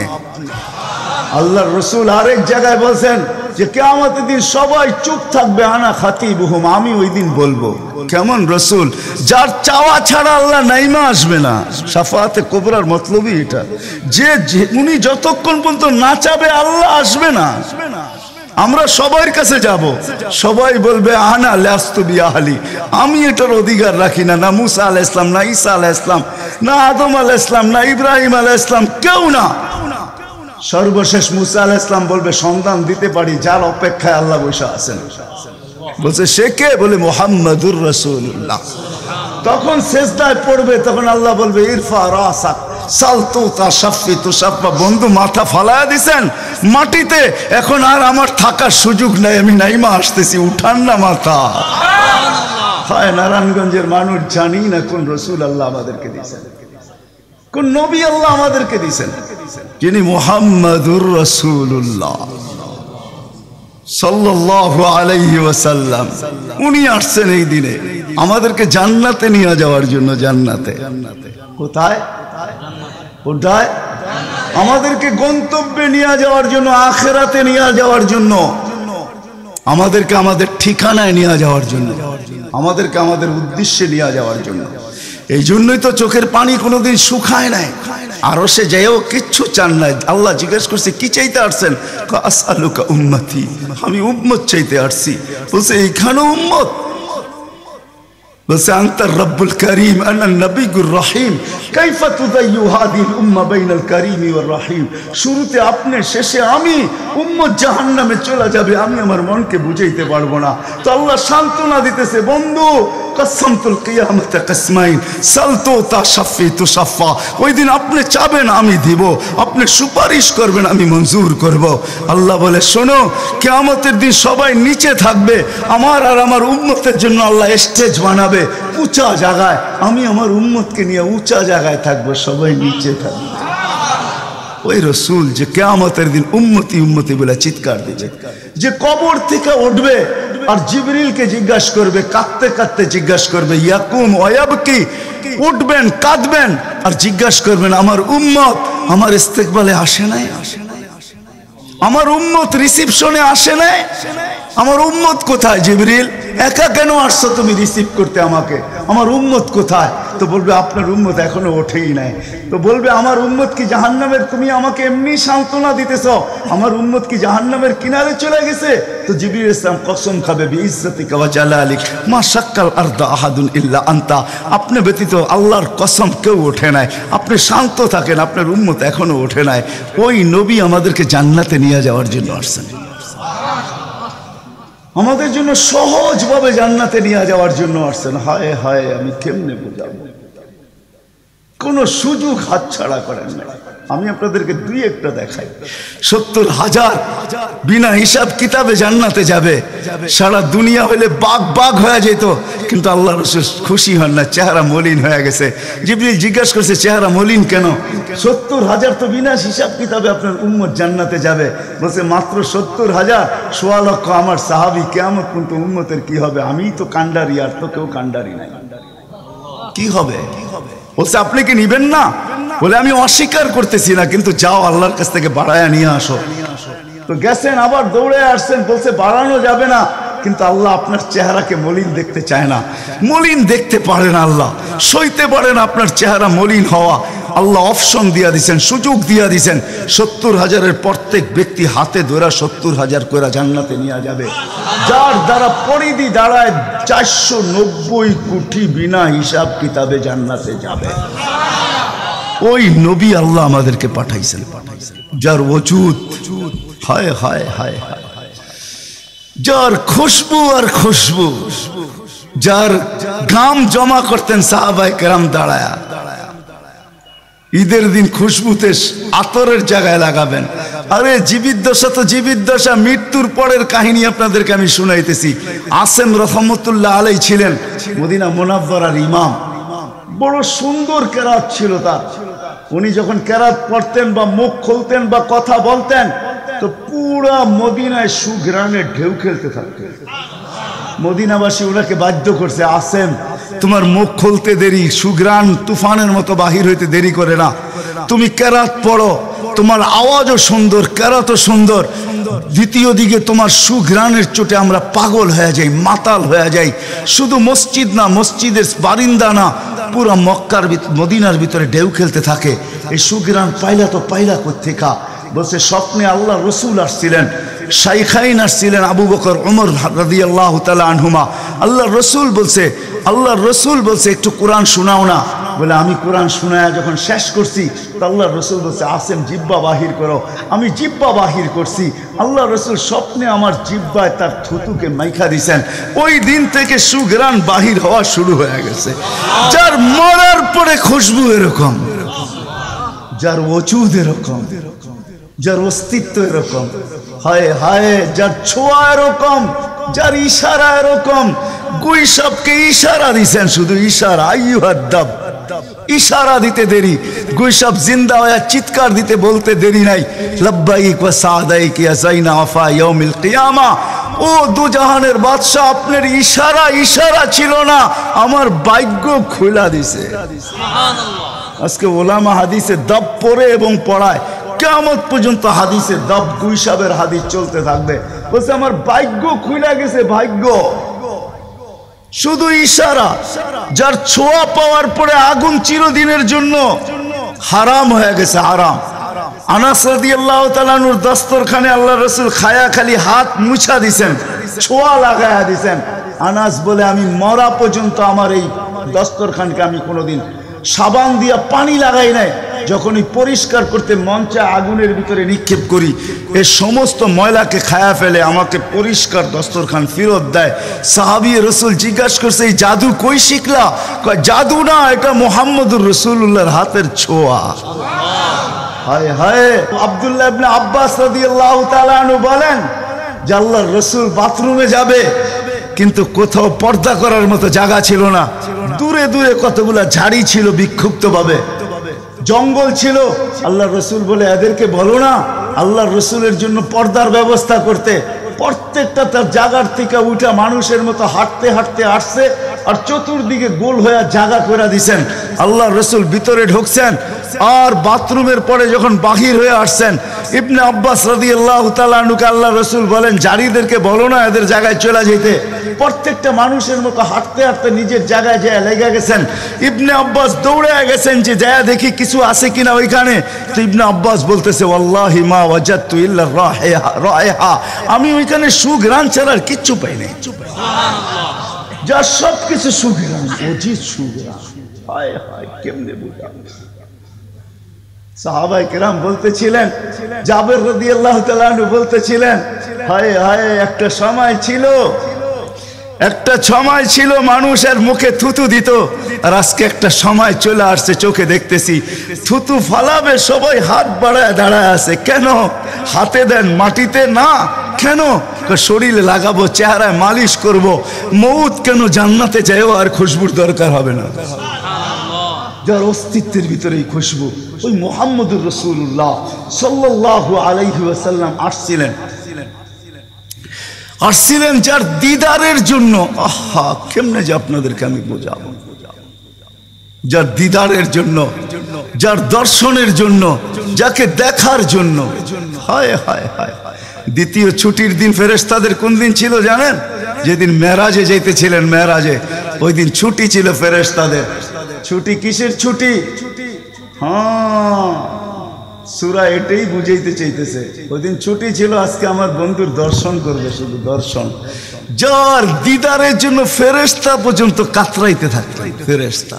আল্লাহর রাসূল আরেক জায়গায় বলছেন যে কিয়ামতের দিন সবাই চুপ থাকবে, আনা খাতিবুহুম, আমি ওই দিন বলবো। কেমন রসুল? যার চাওয়া ছাড়া আল্লাহ নাইমা আসবে না। শাফাআতে কুবরার মতলবই এটা, যে উনি যতক্ষণ পর্যন্ত না চাবে আল্লাহ আসবে না। আমরা সবার কাছে যাব, সবাই বলবে আনা লাস্তু বিআহলি, আমি এটার অধিকার রাখি না। না মুসা আলাইহিস সালাম, না ঈসা আলাইহিস সালাম, না আদম আলাইহিস সালাম, না ইব্রাহিম আলাইহিস সালাম, কেউ না। সর্বশেষ মুসা আলাইহিস সালাম বলবে সন্ধান দিতে পারি, যার অপেক্ষায় আল্লাহ বসে আছেন। বলছে সে কে? বলে মুহাম্মাদুর রাসূলুল্লাহ। তখন সেজদায় পড়বে, তখন আল্লাহ বলবে ইরফা রাসাক সালতু তা শাফি তুশাফা, বন্ধু মাথা ফালায়া দিছেন মাটিতে, এখন আর আমার থাকার সুযোগ নাই, আমি নাইমা আসতেছি, উঠান না মাথা। হায় নারায়ণগঞ্জের মানুষ, জানি না কোন রসুল আল্লাহ আমাদেরকে দিয়েছেন, কোন নবী আল্লাহ আমাদেরকে দিয়েছেন, যিনি মুহাম্মাদুর রাসূলুল্লাহ সাল্লাল্লাহু আলাইহি ওয়াসাল্লাম। উনি আসছেন এই দিনে আমাদেরকে জান্নাতে নিয়ে যাওয়ার জন্য। জান্নাতে কোথায়? কোথায়? আমাদেরকে গন্তব্যে নিয়ে যাওয়ার জন্য, আখিরাতে নিয়ে যাওয়ার জন্য, আমাদেরকে আমাদের ঠিকানায় নিয়ে যাওয়ার জন্য, আমাদেরকে আমাদের উদ্দেশ্যে নিয়ে যাওয়ার জন্য। এই জন্যই তো চোখের পানি কোনোদিন শুকায় নাই। আরো সে যাইও কিচ্ছু চান নাই। আল্লাহ জিজ্ঞেস করছে কি চাইতে আসছেন? আসআলুকা উম্মতি, আমি উম্মত চাইতে আসছি। বলছে এইখানে উম্মত? বলছে আনতার রব্বুল করিম আনা নবিয়ুর রহিম, কাইফা তুদাইয়ু হাদিল উম্মাহ বাইনাল করিমি ওয়ার রহিম। শুরুতে আপনি, শেষে আমি, উম্মত জাহান্নামে চলে যাবে, আমি আমার মনকে বুঝাইতে পারবো না। তো আল্লাহ সান্ত্বনা দিতেছে, বন্ধু কাসসামতুল কিয়ামাতা কিসমাইন সালতু তা শাফি তুশাফা, ওই দিন আপনি চাবেন আমি দিব, আপনি সুপারিশ করবেন আমি মঞ্জুর করব। আল্লাহ বলে শোনো, কিয়ামতের দিন সবাই নিচে থাকবে, আমার আর আমার উম্মতের জন্য আল্লাহ স্টেজ বানাবে উঁচা জায়গায়, আমি আমার উম্মতকে নিয়ে উঁচা জায়গায় থাকবো, সবাই নিচে থাকবে। ওই রসুল যে কিয়ামতের দিন উম্মতি উম্মতি বলে চিৎকার দিবে, যে কবর থেকে উঠবে আর জিবরিলকে জিজ্ঞাসা করবে, কাঁদতে কাঁদতে জিজ্ঞাসা করবে ইয়াকুম ওয়ায়াবকি, উঠবেন কাঁদবেন আর জিজ্ঞাসা করবেন আমার উম্মত আমার ইস্তেকবালে আসে নাই, আমার উম্মত রিসিপশনে আসে নাই, আমার উম্মত কোথায়? জিবরিল একা কেন আসছো তুমি রিসিভ করতে আমাকে? আমার উম্মত কোথায়? তো বলবে আপনার উম্মত এখনো ওঠেই নাই। তো বলবে আমার উম্মত কি জাহান্নামের? তুমি আমাকে এমনি সান্ত্বনা দিতেছ, আমার উম্মত কি জাহান্নামের কিনারে চলে গেছে? তো জিবরিল ইসলাম কসম খাবে বিইজ্জতিকা ওয়া জালালিক মা শাক্কাল আরদা আহাদুন ইল্লা আনতা, আপনি ব্যতীত আল্লাহর কসম কেউ ওঠে নাই, আপনি শান্ত থাকেন, আপনার উম্মত এখনো ওঠে নাই। ওই নবী আমাদেরকে জান্নাতে নিয়ে যাওয়ার জন্য আসছেন। আমাদের জন্য সহজভাবে জান্নাতে নিয়ে যাওয়ার জন্য আসছেন। হায় হায়, আমি কেমনে বোঝাবো, কোনো সুযোগ হাতছাড়া করেন না। আমি আপনাদেরকে দুই একটা দেখাই। 70,000 বিনা হিসাব কিতাবে জান্নাতে যাবে। সারা দুনিয়া হলে বাগ বাগ হয়ে যেত, কিন্তু আল্লাহ রাসূল খুশি হন না, চেহারা মলিন হয়ে গেছে। জিবরিল জিজ্ঞাসা করছে, চেহারা মলিন কেন? 70,000 তো বিনা হিসাব কিতাবে আপনার উম্মত জান্নাতে যাবে। বলছে মাত্র 70,000, 1.25 লক্ষ আমার সাহাবী, কিয়ামত পর্যন্ত উম্মতের কি হবে? আমিই তো কান্ডারি, আর তো কেউ কান্ডারি নাই, কি হবে? বলছে আপনি কি নিবেন না? বলে আমি অস্বীকার করতেছি না, কিন্তু যাও আল্লাহর কাছ থেকে বাড়ায়া নিয়ে আসো। তো গেছেন, আবার দৌড়ে আসছেন, বলছে বাড়ানো যাবে না, কিন্তু আল্লাহ আপনার চেহারাকে মলিন দেখতে চায় না। মলিন দেখতে পারেন আল্লাহ, সইতে পারেন আপনার চেহারা মলিন হওয়া। আল্লাহ অপশন দিয়া দিছেন, সুযোগ দিয়া দিছেন। 70,000-এর প্রত্যেক ব্যক্তি হাতে ধরা 70,000 করে জান্নাতে নিয়ে যাবে, যার দ্বারা পরিধি দাঁড়ায় 490 কোটি বিনা হিসাব কিতাবে জান্নাতে যাবে। ওই নবী আল্লাহ আমাদেরকে পাঠাইছেন, যার ওজুদ হায় হায় হায় হায়, যার খুশবু আর খুশবু, যার ঘাম জমা করতেন সাহাবায়ে কেরাম দাঁড়ায়া। ঈদের দিন খুশবুতে আতরের জায়গায় লাগাবেন। আরে জীবিত দশা তো জীবিত দশা, মৃত্যুর পরের কাহিনী আপনাদেরকে আমি শুনাইতেছি। আসেম রহমতুল্লাহ আলাই ছিলেন মদিনা মুনাওয়ারার ইমাম। বড় সুন্দর কেরাত ছিল তার। উনি যখন কেরাত পড়তেন বা মুখ খুলতেন বা কথা বলতেন, তো পুরা মদিনায় সুঘ্রাণের ঢেউ খেলতে থাকতেন। মদিনাবাসী ওনাকে বাধ্য করছে, আসেম তোমার মুখ খুলতে দেরি, সুঘ্রাণ তুফানের মতো বাহির হইতে দেরি করে না, তুমি কেরাত পড়ো, তোমার আওয়াজও সুন্দর, কেরাতও সুন্দর। দ্বিতীয় দিকে তোমার সুঘ্রাণের চোটে আমরা পাগল হয়ে যাই, মাতাল হয়ে যাই। শুধু মসজিদ না, মসজিদের বারিন্দা না, পুরো মক্কার মদিনার ভিতরে ঢেউ খেলতে থাকে। এই সুঘ্রাণ পাইলা তো পাইলা কোত্থেকা? বলছে স্বপ্নে আল্লাহ রসুল আসছিলেন, শাইখাইন আসছিলেন, আবু বকর ওমর রাদিয়াল্লাহু তাআলা আনহুমা। আল্লাহ রসুল বলছে একটু কোরআন শোনাও না। বলে আমি কোরআন শোনায়া যখন শেষ করছি, তো আল্লাহ রসুল বলছে আসেম জিব্বা বাহির করো। আমি জিব্বা বাহির করছি, আল্লাহ রসুল স্বপ্নে আমার জিব্বায় তার থুতুকে মাইখা দিছেন। ওই দিন থেকে সুঘ্রাণ বাহির হওয়া শুরু হয়ে গেছে। যার মরার পরে খুশবু এরকম, যার ওজুদ এরকম, যার অস্তিত্ব এরকম, হায় হায়, যার ছোঁয়া এরকম, যার ইশারা এরকম। গুইসাবকে ইশারা দিছেন, শুধু ইশারা, আইয়ুহাদ্দাব, ইশারা দিতে দেরি। গুইসাব জিন্দা হয়ে চিৎকার দিতে বলতে দেরি নাই, লব্বাইক ওয়া সাদাইক ইয়া যাইনা ওয়াফা ইয়াউমিল কিয়ামা। ও দুজাহানের বাদশা, আপনার ইশারা ছিল না, আমার ভাগ্য খুলা দিছে। আজকে ওলামা হাদিসে দাব পড়ে এবং পড়ায়, কিয়ামত পর্যন্ত হাদিসে দাব, গুইসাবের হাদিস চলতে থাকবে। বলছে আমার ভাগ্য খুলে গেছে, ভাগ্য। শুধু ইশারা, যার ছোঁয়া পাওয়ার পরে আগুন চিরদিনের জন্য হারাম হয়ে গেছে, হারাম। আনাস রাদিয়াল্লাহু তাআলা আনহুর দস্তরখানে আল্লাহ রাসূল খায়া খালি হাত মুছা দিছেন, ছোঁয়া লাগায়া দিছেন। আনাস বলে আমি মরা পর্যন্ত আমার এই দস্তরখানকে আমি কোনোদিন সাবান দিয়া পানি লাগাই নাই। যখনই পরিষ্কার করতে মন চায় আগুনের ভিতরে নিক্ষেপ করি, এই সমস্ত ময়লাকে খায়া ফেলে, আমাকে পরিষ্কার দস্তরখান ফেরত দেয়। সাহাবী রাসূল জিজ্ঞাসা করছে এই জাদু কই শিখলা? কয় জাদু না, এটা মুহাম্মদুর রাসূলুল্লাহর হাতের ছোঁয়া। হায় হায়। আব্দুল্লাহ ইবনে আব্বাস রাদিয়াল্লাহু তাআলা আনহু বলেন যে আল্লাহর রাসূল বাথরুমে যাবে, কিন্তু কোথাও পর্দা করার মতো জায়গা ছিল না। দূরে দূরে কতগুলা ঝাড়ি ছিল, বিক্ষুব্ধভাবে জঙ্গল ছিল। আল্লাহ রসুল বলে এদেরকে বলো না আল্লাহর রসুলের জন্য পর্দার ব্যবস্থা করতে। প্রত্যেকটা তার জায়গার থেকে উঠা মানুষের মতো হাঁটতে হাঁটতে আসছে, আর চতুর্দিকে গোল হয়ে জায়গা করে দিছেন। আল্লাহ রসুল ভিতরে ঢুকছেন, আর বাথরুমের পরে যখন বাহির হয়ে আসছেন, ইবনে আব্বাস রাদিয়াল্লাহু তাআলা আনহুকে আল্লাহ রসুল বলেন জারিদেরকে বলো না এদের জায়গায় চলে যেতে। প্রত্যেকটা মানুষের মতো হাঁটতে হাঁটতে নিজের জায়গায় যায় লেগে গেছেন। ইবনে আব্বাস দৌড়ে গেছেন যে যায় দেখি কিছু আছে কিনা ওইখানে। তো ইবনে আব্বাস বলতেছে ওয়াল্লাহি মা ওয়াজাদতু ইল্লা রায়হা, আমি ওইখানে সুঘ্রাণ ছাড়া আর কিচ্ছু পাই নাই। যা সব কিছু সুঘ্রাণ, অজিত সুঘ্রাণ। হায় হায়, কেমনে বুঝাবো? সাহাবায়ে কেরাম বলতেছিলেন, জাবের রাদিয়াল্লাহু তাআলা আনহু বলতেছিলেন হায় হায়, একটা সময় ছিল মানুষের মুখে থুতু দিত, আর আজকে একটা সময় চলে আসছে, চোখে দেখতেছি থুতু ফালাবে সবাই হাত বাড়ায় দাঁড়ায় আছে। কেন? হাতে দেন, মাটিতে না। কেন? শরীরে লাগাবো, চেহারায় মালিশ করব। মৌত কেন? জান্নাতে যাইও আর খুশবুর দরকার হবে না। যার অস্তিত্বের ভিতরে এই খুশবু, ওই মুহাম্মদুর রাসূলুল্লাহ সাল্লাল্লাহু আলাইহি ওয়াসাল্লাম আসছিলেন যার দিদারের জন্য। আহা, কেমনে যে আপনাদেরকে আমি বোঝাবো। যার দিদারের জন্য, যার দর্শনের জন্য, যাকে দেখার জন্য। হায় হায় হায়। দ্বিতীয় ছুটির দিন ফেরেশতাদের কোন দিন ছিল জানেন? যেদিন মেরাজে যাইতেছিলেন, মেরাজে ওই দিন ছুটি ছিল ফেরেশতাদের। ছুটি কিসের ছুটি? হ্যাঁ, সূরা এটাই বুঝাইতে চাইতেছে। ওই দিন ছুটি ছিল, আজকে আমার বন্ধুর দর্শন করবে, শুধু দর্শন। যার দিদারের জন্য ফেরেশতা পর্যন্ত কাতরাইতে থাকতো। ফেরেশতা,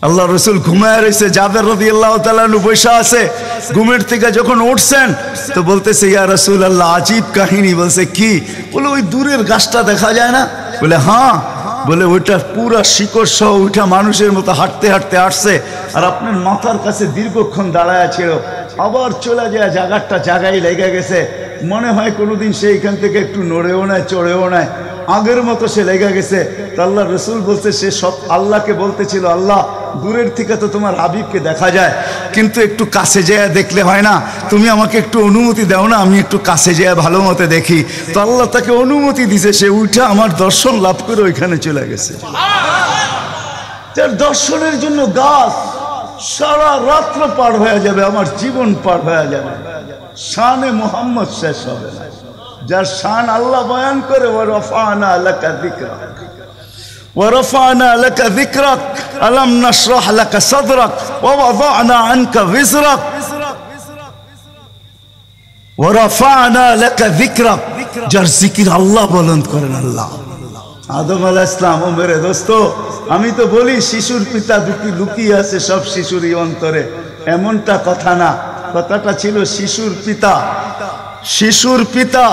আল্লাহ রসুল ঘুমায় রয়েছে, জাবের রাদিয়াল্লাহু তাআলা আনহু বসে আছে। ঘুমের থেকে যখন উঠছেন তো বলতেছে, ইয়া রাসূলুল্লাহ, আজীব কাহিনী। বলছে কি? বলে ওই দূরের গাছটা দেখা যায় না? বলে হ্যাঁ। বলে ওইটা পুরা শিকড় সহ ওইটা মানুষের মতো হাঁটতে হাঁটতে আসছে, আর আপনার মাথার কাছে দীর্ঘক্ষণ দাঁড়ায় ছিল, আবার চলে যায় জায়গাটা জায়গায় লেগে গেছে। মনে হয় কোনোদিন সে এখান থেকে একটু নড়েও নেয়, চড়েও নেয়, আগের মতো সে লেগে গেছে। তো আল্লাহ রসুল বলতে, সে সব আল্লাহকে বলতেছিল, আল্লাহ দূরের থেকে তো তোমার হাবিবকে দেখা যায়, কিন্তু একটু কাছে যেয়ে দেখলে হয় না? তুমি আমাকে একটু অনুমতি দাও না, আমি একটু কাছে যেয়ে ভালো মতো দেখি। তো আল্লাহ তাকে অনুমতি দিছে, সে উঠে আমার দর্শন লাভ করে ওইখানে চলে গেছে। তার দর্শনের জন্য গাছ সারা রাত্র পার হয়ে যাবে, আমার জীবন পার হয়ে যাবে, শানে মুহাম্মদ শেষ হবে না। যার শান আল্লাহ বয়ান করে, ওয়ারফানা লাকা যিকরাক, ওয়ারফানা লাকা যিকরাক, আলাম নাশরাহ লাকা সাদরাক, ওয়া ওয়াদানা আনকা বিজরাক, ওয়ারফানা লাকা যিকরাক। যার জিকির আল্লাহ বুলন্দ করেন আল্লাহ। আদম আলাইহিস সালাম, ও মেরে দোস্ত, আমি তো বলি শিশুর পিতা লুকিয়ে আছে সব শিশুরই অন্তরে, এমনটা কথা না। কথাটা ছিল শিশুর পিতা, শিশুর পিতা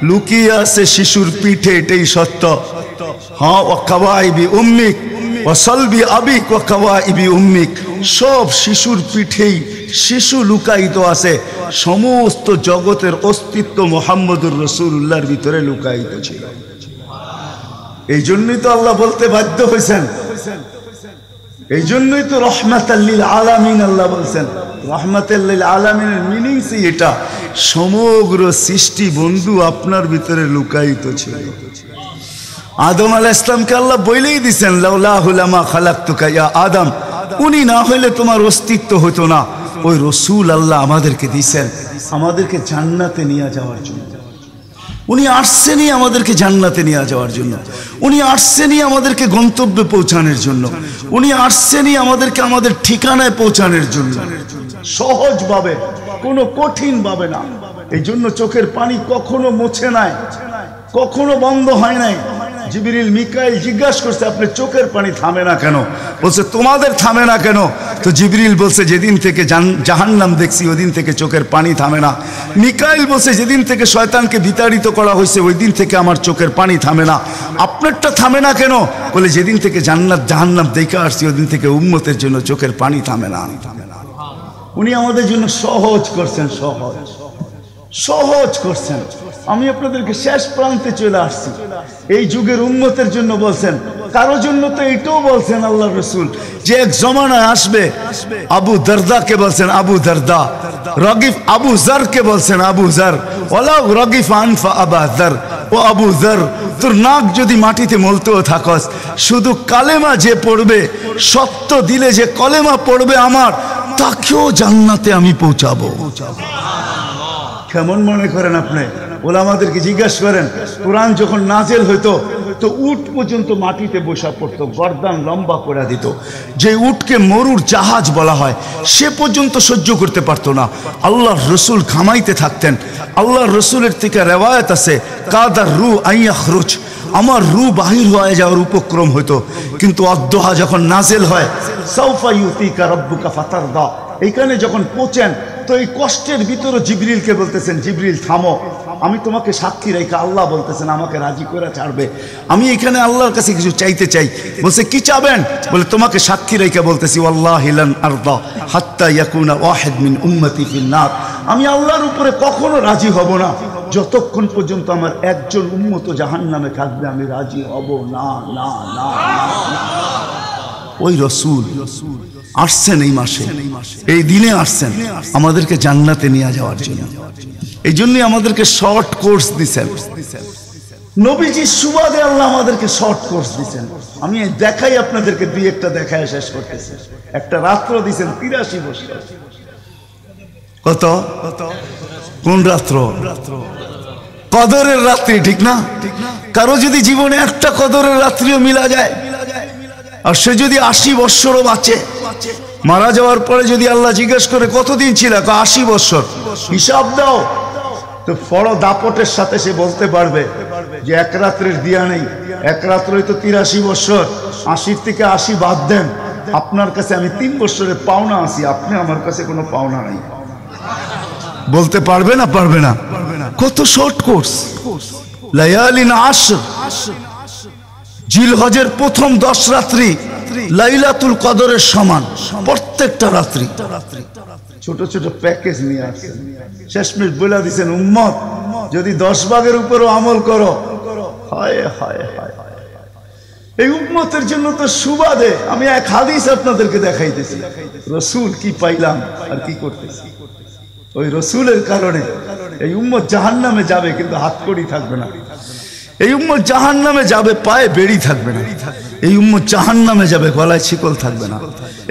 লুকিয়ে আছে শিশুর পিঠে, এটাই সত্য। হ্যাঁ, ওয়া কাওয়াইবি উম্মিক ওয়া সালবি আবিক ওয়া কাওয়াইবি উম্মিক, সব শিশুর পিঠেই শিশু লুকায়িত আছে। সমস্ত জগতের অস্তিত্ব মুহাম্মদুর রাসূলুল্লাহর ভিতরে লুকায়িত ছিল। এই জন্যই তো আল্লাহ বলতে বাধ্য হয়েছেন, এই জন্যই তো রহমাতাল লিল আলামিন আল্লাহ বলছেন। রহমাতাল লিল আলামিনের মিনিংস এটা, সমগ্র সৃষ্টি বন্ধু আপনার ভিতরে লুকায়িত ছিল। আদম আলাইহিস সালামকে আল্লাহ বলেই দিয়েছেন, লাউলাহু লামা খালাকতুকা ইয়া আদম, উনি না হইলে তোমার অস্তিত্ব হতো না। ওই রসূল আল্লাহ আমাদেরকে দিয়েছেন আমাদেরকে জান্নাতে নিয়ে যাওয়ার জন্য। উনি আসছেনই আমাদেরকে জান্নাতে নিয়ে যাওয়ার জন্য, উনি আসছেনই আমাদেরকে গন্তব্যে পৌঁছানোর জন্য, উনি আসছেনই আমাদেরকে আমাদের ঠিকানায় পৌঁছানোর জন্য, সহজভাবে, কোনো কঠিন ভাবে না। এই জন্য চোখের পানি কখনো মুছে নাই, কখনো বন্ধ হয় নাই। জিবরিল মিকাইল জিজ্ঞাসা করছে, আপনি চোখের পানি থামে না কেন? বলছে তোমাদের থামে না কেন? তো জিবরিল বলছে, যেদিন থেকে জাহান্নাম দেখছি ওই দিন থেকে চোখের পানি থামে না। মিকাইল বলছে, যেদিন থেকে শয়তানকে বিতাড়িত করা হয়েছে ওই দিন থেকে আমার চোখের পানি থামে না। আপনারটা থামে না কেন? বলে, যেদিন থেকে জান্নাত জাহান্নাম দেখে আসছি ওই দিন থেকে উম্মতের জন্য চোখের পানি থামে না। উনি আমাদের জন্য সহজ করছেন, সহজ করছেন। আমি আপনাদেরকে শেষ প্রান্তে চলে আসছি। এই যুগের উম্মতের জন্য বলছেন, কারো জন্য তো এটাও বলছেন আল্লাহ রসুল, যে এক জমানায় আসবে। আবু দারদাকে বলছেন আবু দারদা, রগিফ আবু জারকে বলছেন আবু জার, ওয়ালাউ রগিফ আনফা আবা জার, ও আবু জার, তোর নাক যদি মাটিতে মলতেও থাকস, শুধু কালেমা যে পড়বে, সত্য দিলে যে কলেমা পড়বে আমার, তাকেও জান্নাতে আমি পৌঁছাবো। কেমন মনে করেন আপনি? ওলামাদেরকে জিজ্ঞাসা করেন, কোরআন যখন নাজেল হইতো তো উট পর্যন্ত মাটিতে বসা পড়তো, গর্দান লম্বা করে দিত। যে উটকে মরুর জাহাজ বলা হয় সে পর্যন্ত সহ্য করতে পারতো না। আল্লাহর রসুল ঘামাইতে থাকতেন। আল্লাহর রসুলের থেকে রেওয়ায়াত আছে, কাদার রু আইয়াখরুজ, আমার রু বাহির হয়ে যাওয়ার উপক্রম হইতো। কিন্তু অদ্দোহা যখন নাজেল হয়, সাউফা ইউতিকা রাব্বুকা ফাতারদা, এইখানে যখন পৌঁছেন তো এই কষ্টের ভিতরে জিবরিলকে বলতেছেন, জিবরিল থামো, আমি তোমাকে সাক্ষী রেখে, আল্লাহ বলতেছেন আমাকে রাজি করে ছাড়বে, আমি এখানে আল্লাহর কাছে কিছু চাইতে চাই। বলছে কি চাবেন? বলে তোমাকে সাক্ষী রেখে বলতেছি, ওয়াল্লাহি লান আরদা হাত্তা ইয়াকুনা ওয়াহিদ মিন উম্মতি ফিন নার, আমি আল্লাহর উপরে কখনো রাজি হব না যতক্ষণ পর্যন্ত আমার একজন উম্মত জাহান্নামে থাকবে, আমি রাজি হব না না না। ওই রসুল আসছেন এই মাসে, এই দিনে আসছেন আমাদেরকে জান্নাতে নিয়ে যাওয়ার জন্য। এই জন্যই আমাদেরকে শর্ট কোর্স দিচ্ছেন, নবীজির সুবাদে আল্লাহ আমাদেরকে শর্ট কোর্স দিচ্ছেন। আমি দেখাই আপনাদেরকে দুই একটা দেখায় শেষ করতেছি। একটা রাত্র দিচ্ছেন 83 বছর। কত? কোন রাত্র? কদরের রাত্রি, ঠিক না? কারো যদি জীবনে একটা কদরের রাত্রিও মিলা যায়, আর সে যদি 80 বৎসরও বাঁচে, মারা যাওয়ার পরে যদি আল্লাহ জিজ্ঞেস করে কতদিন ছিল, 80 বৎসর, হিসাব দাও, তো বড় দাপটের সাথে সে বলতে পারবে যে এক রাত্রের দিয়া নেই, এক রাত্রই তো 83 বৎসর, 80 থেকে 80 বাদ দেন, আপনার কাছে আমি 3 বৎসরের পাওনা আছি, আপনি আমার কাছে কোনো পাওনা নাই। বলতে পারবে না? পারবে না। কত শর্ট কোর্স। লায়ালিন আশর, জিলহজের প্রথম 10 রাত্রি লাইলাতুল কদরের সমান, প্রত্যেকটা রাত্রি। ছোট ছোট প্যাকেজ নিয়ে আসছেন, শেষমেশ বলে দিচ্ছেন উম্মত যদি 10 ভাগের উপরও আমল করো, হায় হায় হায়, এই উম্মতের জন্য তো সুবাদে আমি এক হাদিস আপনাদেরকে দেখাইতেছি, রসুল কি পাইলাম আর কি করতেছি। ওই রসুলের কারণে এই উম্মত জাহান্নামে যাবে, কিন্তু হাতকড়ি থাকবে না। এই উম্মত জাহান্নামে যাবে, পায়ে বেড়ি থাকবে না। এই উম্মত জাহান্নামে যাবে, গলায় শিকল থাকবে না।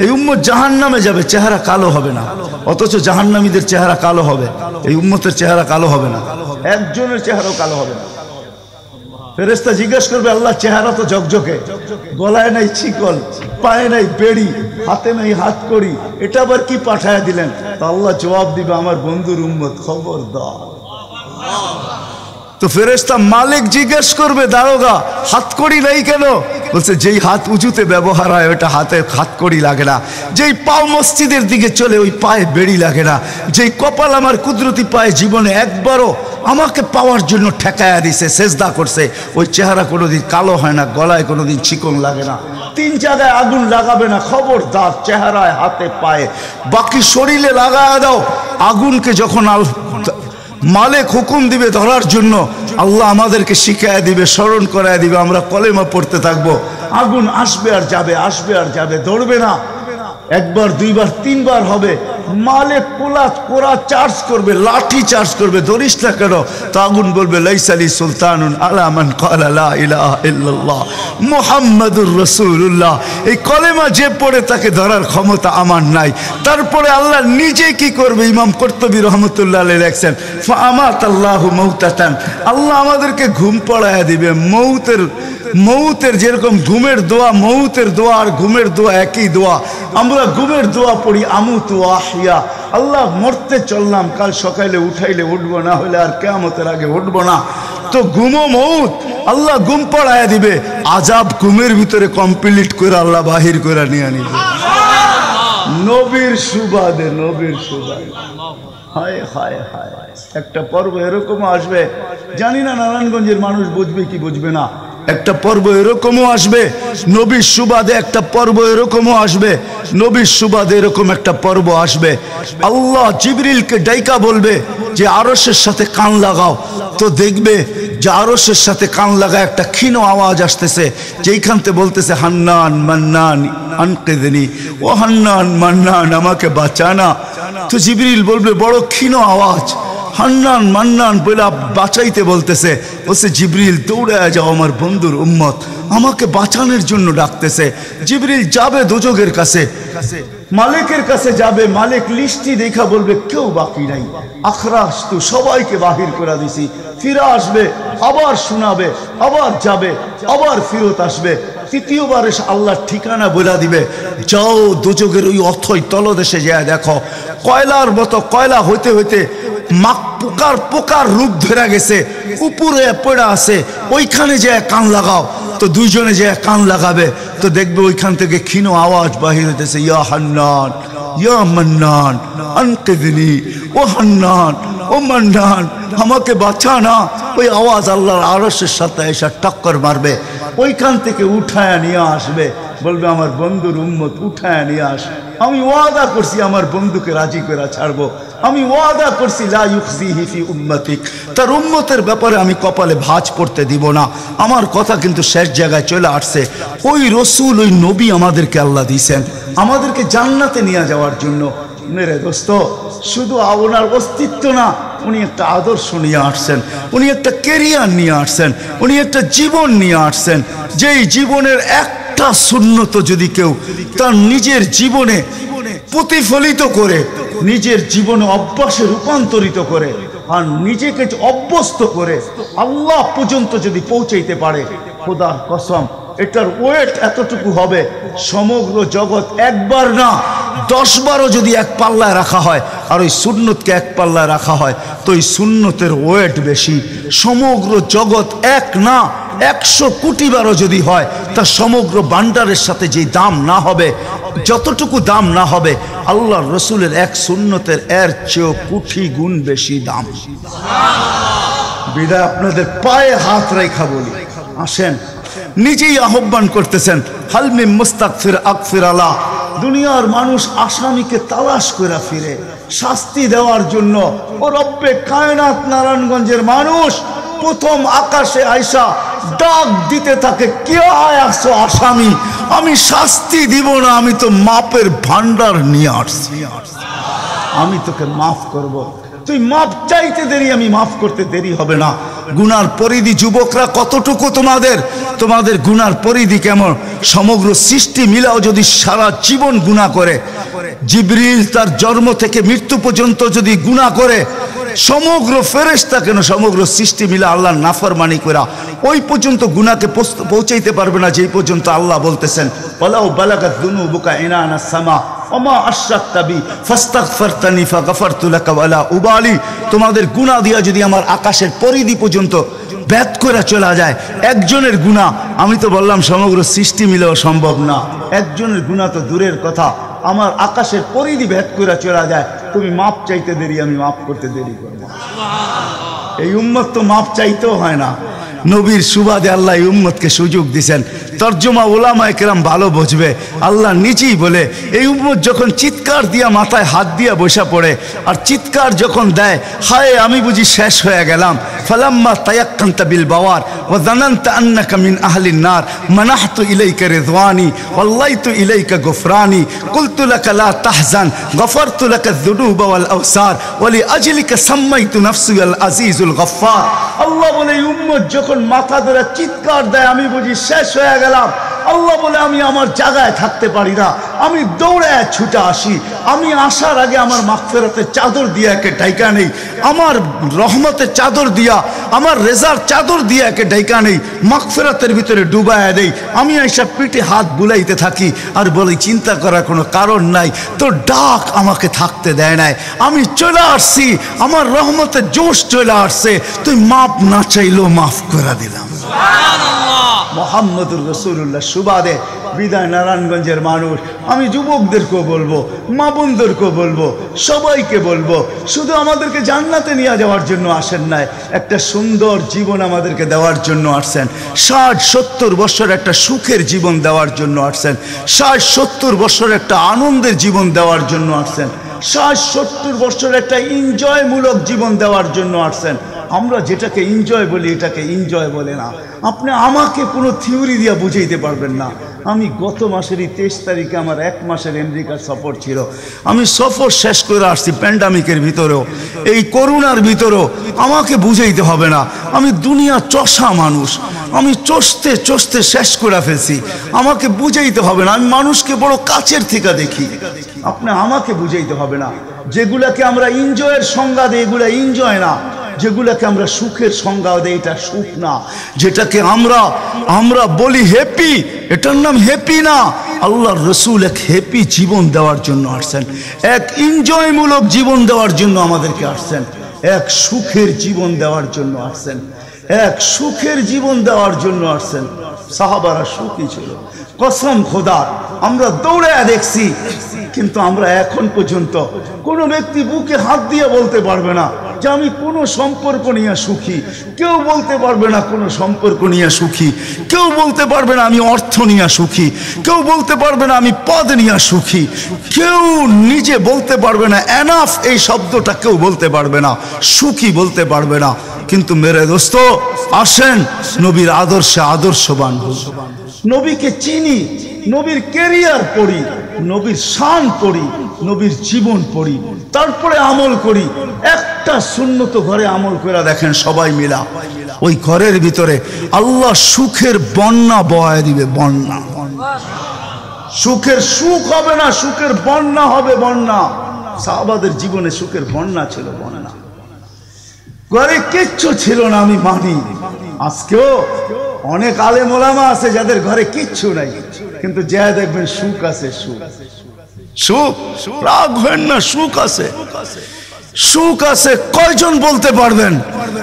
এই উম্মত জাহান্নামে যাবে, চেহারা কালো হবে না। অথচ জাহান্নামীদের চেহারা কালো হবে, এই উম্মতের চেহারা কালো হবে না, একজনের চেহারাও কালো হবে না। ফেরেশতা জিজ্ঞেস করবে, আল্লাহ চেহারা তো ঝকঝকে, গলায় নাই শিকল, পায়ে নাই বেড়ি, হাতে নাই হাতকড়ি, এটা আবার কি পাঠায় দিলেন? তো আল্লাহ জবাব দিবে, আমার বন্ধুর উম্মত, খবরদার। তো ফেরেশতা মালিক জিজ্ঞেস করবে, দারোগা হাতকড়ি নেই কেন? বলছে যেই হাত উঁচুতে ব্যবহার হয় ওটা হাতে হাতকড়ি লাগে না, যেই পাও মসজিদের দিকে চলে ওই পায়ে বেড়ি লাগে না, যেই কপাল আমার কুদরতি পায়ে জীবনে একবারও আমাকে পাওয়ার জন্য ঠেকায়া দিছে, সেজদা করছে, ওই চেহারা কোনোদিন কালো হয় না, গলায় কোনোদিন চিকন লাগে না, 3 জায়গায় আগুন লাগাবে না। খবরদার, চেহারায়, হাতে, পায়ে, বাকি শরীরে লাগায়া দাও। আগুনকে যখন মালিক হুকুম দিবে ধরার জন্য, আল্লাহ আমাদেরকে শিখায় দিবে, স্মরণ করায় দিবে, আমরা কলেমা পড়তে থাকবো, আগুন আসবে আর যাবে, আসবে আর যাবে, ধরবে না। একবার, দুইবার, 3 বার হবে, মালিক কোরা চার্জ করবে, লাঠি চার্জ করবে, ধরিস না কেন? তো আগুন বলবে, লাইসালি সুলতানুন আলা মান ক্বালা লা ইলাহা ইল্লাল্লাহ মুহাম্মাদুর রাসূলুল্লাহ। এই কলেমা যে পড়ে তাকে ধরার ক্ষমতা আমার নাই। তারপরে আল্লাহ নিজে কি করবে? ইমাম কুরতুবী রহমাতুল্লাহ আলাইহি লেখছেন, ফাআমাতাল্লাহু মাউতাতান, আল্লাহ আমাদেরকে ঘুম পড়ায়া দিবে। মৌতের যেরকম ঘুমের দোয়া, মৌতের দোয়া আর ঘুমের দোয়া একই দোয়া। আমরা ঘুমের দোয়া পড়ি, আমুতু আহিয়া, আল্লাহ মরতে চললাম, কাল সকালে উঠাইলে উঠবো, না হলে আর কিয়ামতের আগে উঠবো না। তো ঘুমো মৌত, আল্লাহ ঘুম পড়ায়া দিবে, আজাব ঘুমের ভিতরে কমপ্লিট করে আল্লাহ বাহির করে নিয়ে নিবে। নবীর সুবাদে, নবীর সুবাদে। হায় হায় হায়, একটা পর্ব এরকমও আসবে, জানি না নারায়ণগঞ্জের মানুষ বুঝবে কি বুঝবে না। একটা পর্ব এরকমও আসবে, নবীর সুবাদে একটা পর্ব এরকমও আসবে, নবীর সুবাদে এরকম একটা পর্ব আসবে। আল্লাহ জিবরিলকে ডাইকা বলবে যে আরশের সাথে কান লাগাও, তো দেখবে যে আরশের সাথে কান লাগা একটা ক্ষীণ আওয়াজ আসতেছে, যেইখানতে বলতেছে, হান্নান মান্নান আনকিদনি, ও হান্নান মান্নান আমাকে বাঁচানা। তো জিবরিল বলবে, বড় ক্ষীণ আওয়াজ, হান্নান মান্নান বলে বাঁচাইতে বলতেছে। বলছে, জিবরিল দৌড়ে যাও, আমার বন্ধুর উম্মত আমাকে বাঁচানোর জন্য ডাকতেছে। জিবরিল যাবে দোজখের কাছে, মালিকের কাছে যাবে, মালিক লিস্টি দেখা বলবে কেউ বাকি নাই, আখরাস তো সবাইকে বাহির করে দিছি। ফিরে আসবে, আবার শোনাবে, আবার যাবে, আবার ফিরত আসবে। তৃতীয়বার এসে আল্লাহর ঠিকানা বলে দিবে, যাও দোজখের ওই অথই তলদেশে যায় দেখো, কয়লার মতো কয়লা হইতে হইতে পোকার রূপ ধরে গেছে, উপরে পড়ে আছে, ওইখানে যে কান লাগাও। তো দুইজনে যে কান লাগাবে, তো দেখবে ওইখান থেকে ক্ষীণ আওয়াজ বাহির হইতেছে, ইয়া হান্নান ইয়া মান্নান আনকিযনি ও হান্নান ও মান্নান আমাকে বাঁচা না। ওই আওয়াজ আল্লাহর আরশের সাথে এসে টক্কর মারবে, ওইখান থেকে উঠায় নিয়ে আসবে, বলবে আমার বন্ধুর উম্মত উঠায় নিয়ে আস। আমি ওয়াদা করছি আমার বন্ধুকে রাজি করে ছাড়বো, আমি ওয়াদা করছি লা ইউখজিহি ফি উম্মতিক, তার উম্মতের ব্যাপারে আমি কপালে ভাঁজ পড়তে দিব না। আমার কথা কিন্তু শেষ জায়গায় চলে আসছে। ওই রসুল, ওই নবী আমাদেরকে আল্লাহ দিয়েছেন আমাদেরকে জান্নাতে নিয়ে যাওয়ার জন্য। মেরে দোস্ত, শুধু ওনার অস্তিত্ব না, উনি একটা আদর্শ নিয়ে আসছেন, উনি একটা কেরিয়ার নিয়ে আসছেন, উনি একটা জীবন নিয়ে আসছেন। যেই জীবনের একটা সুন্নত যদি কেউ তার নিজের জীবনে প্রতিফলিত করে, নিজের জীবনে অভ্যাসে রূপান্তরিত করে আর নিজেকে অভ্যস্ত করে আল্লাহ পর্যন্ত যদি পৌঁছাইতে পারে, খোদার কসম এটার ওয়েট এতটুকু হবে, সমগ্র জগৎ একবার না 10 বারও যদি এক পাল্লায় রাখা হয় আর ওই সুন্নতকে এক পাল্লায় রাখা হয়, তো ওই সুন্নতের ওয়েট বেশি। সমগ্র জগৎ এক না 100 কোটি বারও যদি হয়, তা সমগ্র ভান্ডারের সাথে যে দাম না হবে, যতটুকু দাম না হবে, আল্লাহর রসুলের এক সুন্নতের এর চেয়েও কোটি গুণ বেশি দাম। বিদায় আপনাদের পায়ে হাত রেখা বলি, আসেন। নিজেই আহ্বান করতেছেন, হালমি মুস্তাগফির আগফির আলা। দুনিয়ার মানুষ আসামিকে তালাশ করে ফিরে শাস্তি দেওয়ার জন্য। ও রব্বে কায়নাত নারায়ণগঞ্জের মানুষ প্রথম আকাশে আইসা ডাক দিতে থাকে, কে আসো আসামি, আমি শাস্তি দিব না, আমি তো মাপের ভান্ডার নিয়ে আসছি, আমি তোকে মাফ করব। তুই মাপ চাইতে দেরি, আমি মাফ করতে দেরি হবে না। গুনার পরিধি যুবকরা কতটুকু তোমাদের গুনার পরিধি কেমন? সমগ্র সৃষ্টি মিলাও যদি সারা জীবন গুনাহ করে, জিবরিল তার জন্ম থেকে মৃত্যু পর্যন্ত যদি গুনাহ করে, সমগ্র ফেরেশতা কেন সমগ্র সৃষ্টি মিলে আল্লাহর নাফরমানি করা ওই পর্যন্ত গুনাহকে পৌঁছাইতে পারবে না, যেই পর্যন্ত আল্লাহ বলতেছেন ওয়ালাউ বালাগাত যুনুবুকা ইনানাস সামা ওমা আশরাকতা বি ফাস্তাগফারতানি ফাগফারতু লাকা ওয়ালা উবালি। তোমাদের গুনাহ দিয়া যদি আমার আকাশের পরিধি পর্যন্ত ভেদ করে চলা যায়, একজনের গুনাহ, আমি তো বললাম সমগ্র সৃষ্টি মিলেও সম্ভব না, একজনের গুনাহ তো দূরের কথা, আমার আকাশের পরিধি ভেদ করে চলা যায়, তুমি মাপ চাইতে দেরি, আমি মাপ করতে দেরি করব। এই উম্মত তো মাপ চাইতেও হয় না, নবীর সুবাদে আল্লাহ এই উম্মতকে সুযোগ দিয়েছেন। তর্জমা ওলামায়ে কেরাম ভালো বুঝবে। আল্লাহ নিজেই বলে, এই উম্মত যখন চিৎকার দিয়া মাথায় হাত দিয়া বসা পড়ে আর চিৎকার যখন দেয়, হায় আমি বুঝি শেষ হয়ে গেলাম, ফালাম্মা তায়াক্কানতা বিল বাওয়ার ওয়া যানানতা আন্নাকা মিন আহলিন নার মানাহতু ইলাইকা রিদওয়ানি ওয়াল্লাইতু ইলাইকা গুফরানি কুলতু লাকা লা তাহজান গফারতু লাকা যুনুবা ওয়াল আওসার ওয়া লিআজলিকা সাম্মাইতু নাফসি আল আজিজুল গফফার। আল্লাহ বলে, এই উম্মত যখন মাথা ধরে চিৎকার দেয়, আমি বুঝি শেষ হয়ে গেলাম। আল্লাহ বলে, আমি আমার জায়গায় থাকতে পারি না, আমি দৌড়ে ছুটে আসি, আমি আসার আগে আমার মাগফিরাতের চাদর দিয়ে একে ঢাইকা নেই, আমার রহমতের চাদর দিয়া, আমার রেজার চাদর দিয়ে একে ঢাইকা নেই, মাগফিরাতের ভিতরে ডুবায়া দেই। আমি এইসব পিঠে হাত বুলাইতে থাকি আর বলি, চিন্তা করার কোনো কারণ নাই, তোর ডাক আমাকে থাকতে দেয় নাই, আমি চলে আসছি, আমার রহমতের জোশ চলে আসছে, তুই মাপ না চাইলেও মাফ করে দিলাম। মুহাম্মদুর রাসূলুল্লাহ সুবাদে বিদায় নারায়ণগঞ্জের মানুষ, আমি যুবকদেরকেও বলবো, মা বোনদেরকেও বলবো, সবাইকে বলবো, শুধু আমাদেরকে জান্নাতে নিয়ে যাওয়ার জন্য আসেন নাই, একটা সুন্দর জীবন আমাদেরকে দেওয়ার জন্য আসছেন। 60-70 বছর একটা সুখের জীবন দেওয়ার জন্য আসছেন, 60-70 বছর একটা আনন্দের জীবন দেওয়ার জন্য আসছেন, 60-70 বছর একটা এনজয়মূলক জীবন দেওয়ার জন্য আসছেন। আমরা যেটাকে এনজয় বলি, এটাকে এনজয় বলে না। আপনি আমাকে কোনো থিওরি দিয়ে বুঝাইতে পারবেন না। আমি গত মাসেরই 23 তারিখে আমার 1 মাসের আমেরিকার সফর ছিল, আমি সফর শেষ করে আসছি প্যান্ডামিকের ভিতরেও, এই করোনার ভিতরেও। আমাকে বুঝাইতে হবে না, আমি দুনিয়া চষা মানুষ, আমি চষতে চষতে শেষ করে ফেলছি, আমাকে বুঝাইতে হবে না, আমি মানুষকে বড় কাছের থেকে দেখি। আপনি আমাকে বুঝাইতে হবে না। যেগুলাকে আমরা এনজয়ের সংজ্ঞা দিই, এগুলা এনজয় না। যেগুলাকে আমরা সুখের সংজ্ঞা দেই, এটা সুখ না। যেটাকে আমরা বলি হ্যাপি, এটার নাম হ্যাপি না। আল্লাহর রসুল এক হ্যাপি জীবন দেওয়ার জন্য আসছেন, এক এনজয়মূলক জীবন দেওয়ার জন্য আমাদেরকে আসছেন, এক সুখের জীবন দেওয়ার জন্য আসছেন। এক সুখের জীবন দেওয়ার জন্য আসছেন। সাহাবারা সুখী ছিল, কসম খোদা। আমরা দৌড়ে দেখছি, কিন্তু আমরা এখন পর্যন্ত কোনো ব্যক্তি বুকে হাত দিয়ে বলতে পারবে না যে আমি কোনো সম্পর্ক নিয়ে সুখী। কেউ বলতে পারবে না কোনো সম্পর্ক নিয়ে সুখী। কেউ বলতে পারবে না আমি অর্থ নিয়ে সুখী। কেউ বলতে পারবে না আমি পদ নিয়ে সুখী। কেউ নিজে বলতে পারবে না এনাফ এই শব্দটা কেউ বলতে পারবে না, সুখী বলতে পারবে না। কিন্তু মেরে দোস্ত, আসেন নবীর আদর্শে আদর্শবান হই, নবীকে চিনি, নবীর ক্যারিয়ার পড়ি, নবীর শান পড়ি, নবীর জীবন পড়ি, তারপরে আমল করি। একটা সুন্নত ঘরে আমল করে দেখেন সবাই মিলা, ওই ঘরের ভিতরে আল্লাহ সুখের বন্যা বয়ে দিবে। বন্যা, সুখের সুখ হবে না, সুখের বন্যা হবে। বন্যা, সাহাবাদের জীবনে সুখের বন্যা ছিল, বন্যা। ঘরে কিচ্ছু ছিল না, আমি মানি। আজকেও অনেক আলেম ওলামা আছে যাদের ঘরে কিচ্ছু নাই, কিন্তু যা দেখবেন সুখ আছে। সুখ, সুখ, রাগ হয় না, সুখ আছে, সুখ আছে। কয়জন বলতে পারবেন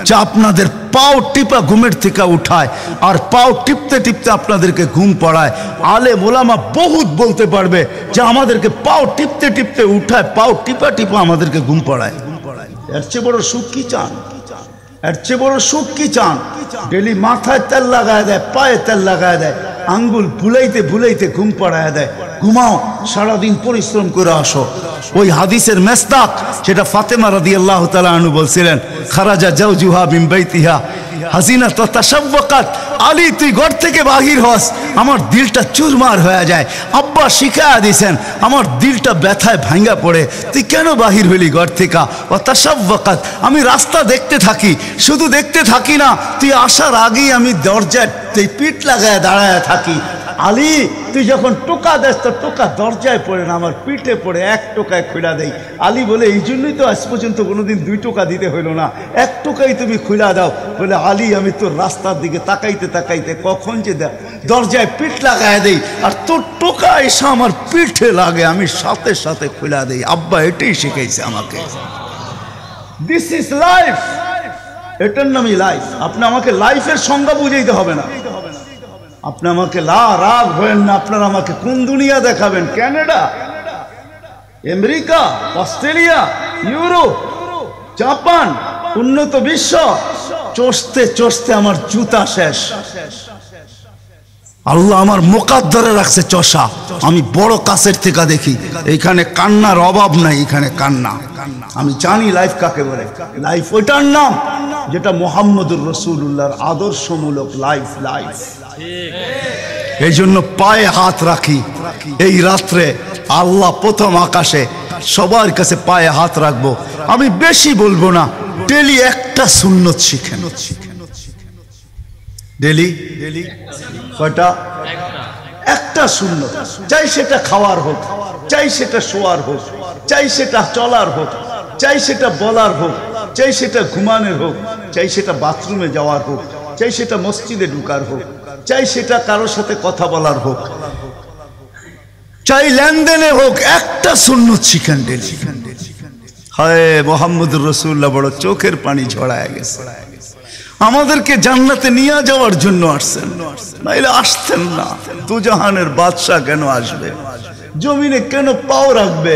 যে আপনাদের পাও টিপা ঘুমের থেকে উঠায় আর পাও টিপতে টিপতে আপনাদেরকে ঘুম পড়ায়? আলেম ওলামা বহুত বলতে পারবে যে আমাদেরকে পাও টিপতে টিপতে উঠায়, পাও টিপা টিপা আমাদেরকে ঘুম পড়ায়। এর চেয়ে বড় সুখ কি চান? এর চেয়ে বড় সুখ কি চান? ডেলি মাথায় তেল লাগায় দেয়, পায়ে তেল লাগায় দেয়, আঙ্গুল ভুলাইতে ভুলাইতে ঘুম পাড়ায় দেয়। ঘুমাও, সারাদিন পরিশ্রম করে আসো। ওই হাদিসের মেসদাক, সেটা ফাতেমা রাদিয়াল্লাহু তাআলা আনহু বলছিলেন, খারাজা জাওজুহা মিন বাইতিহা হাসিনা তো তাশাওয়াকাত। আলী, তুই ঘর থেকে বাহির হস, আমার দিলটা চুরমার হয়ে যায়। আব্বা শিখায়া দিয়েছেন, আমার দিলটা ব্যথায় ভাঙ্গা পড়ে। তুই কেন বাহির হইলি ঘর থেকে? ও তাশাওয়াকাত, আমি রাস্তা দেখতে থাকি, শুধু দেখতে থাকি না, তুই আসার আগেই আমি দরজায় পিঠ লাগায় দাঁড়ায় থাকি। আলী, তুই যখন টোকা দেস তো টোকা দরজায় পড়ে না, আমার পিঠে পড়ে, এক টোকায় খুলা দেই। আলী বলে, এই জন্যই তো আজ পর্যন্ত কোনোদিন 2 টোকা দিতে হইল না, 1 টোকাই তুমি খুলা দাও। বলে, আলী, আমি তোর রাস্তার দিকে তাকাইতে তাকাইতে কখন যে দরজায় পিঠ লাগায় দেই, আর তোর টোকা এসে আমার পিঠে লাগে, আমি সাথে সাথে খুলা দেই। আব্বা এটাই শিখাইছে আমাকে। দিস ইজ লাইফ, এটার নামই লাইফ। আপনি আমাকে লাইফের সংজ্ঞা বুঝাইতে হবে না। আপনি আমাকে রাগ হবেন না। আপনারা আমাকে কোন দুনিয়া দেখাবেন? Canada, America, Australia, Europe, Japan, উন্নত বিশ্ব? চষতে চষতে আমার জুতা শেষ। আল্লাহ আমার মুকাদ্দারে রাখছে চষা। আমি বড় কাছের থেকে দেখি, এইখানে কান্নার অভাব নাই, এখানে কান্না। আমি জানি লাইফ কাকে বলে। লাইফ ওইটার নাম যেটা মুহাম্মদুর রাসূলুল্লাহর আদর্শমূলক লাইফ। লাইফ এই জন্য পায়ে হাত রাখি। এই রাত্রে আল্লাহ প্রথম আকাশে সবার কাছে পায়ে হাত রাখবো। আমি বেশি বলবো না, ডেলি একটা সুন্নত শিখেন। ডেলি কয়টা? একটা সুন্নত। চাই সেটা খাওয়ার হোক, চাই সেটা শোয়ার হোক, চাই সেটা চলার হোক, চাই সেটা বলার হোক, চাই সেটা ঘুমানোর হোক, চাই সেটা বাথরুমে যাওয়ার হোক, চাই সেটা মসজিদে ঢুকার হোক, চাই সেটা কারোর সাথে কথা বলার হোক, চাই লেনদেনে হোক, একটা সুন্নত শিখেন ডেলি। হায় মুহাম্মদুর রাসূলুল্লাহ বড় চোখের পানি ঝরায় গেছে। আমাদেরকে জান্নাতে নিয়ে যাওয়ার জন্য আসছেন, নাইলে আসতেন না। দুজাহানের বাদশা কেন আসবে? জমিনে কেন পাও রাখবে?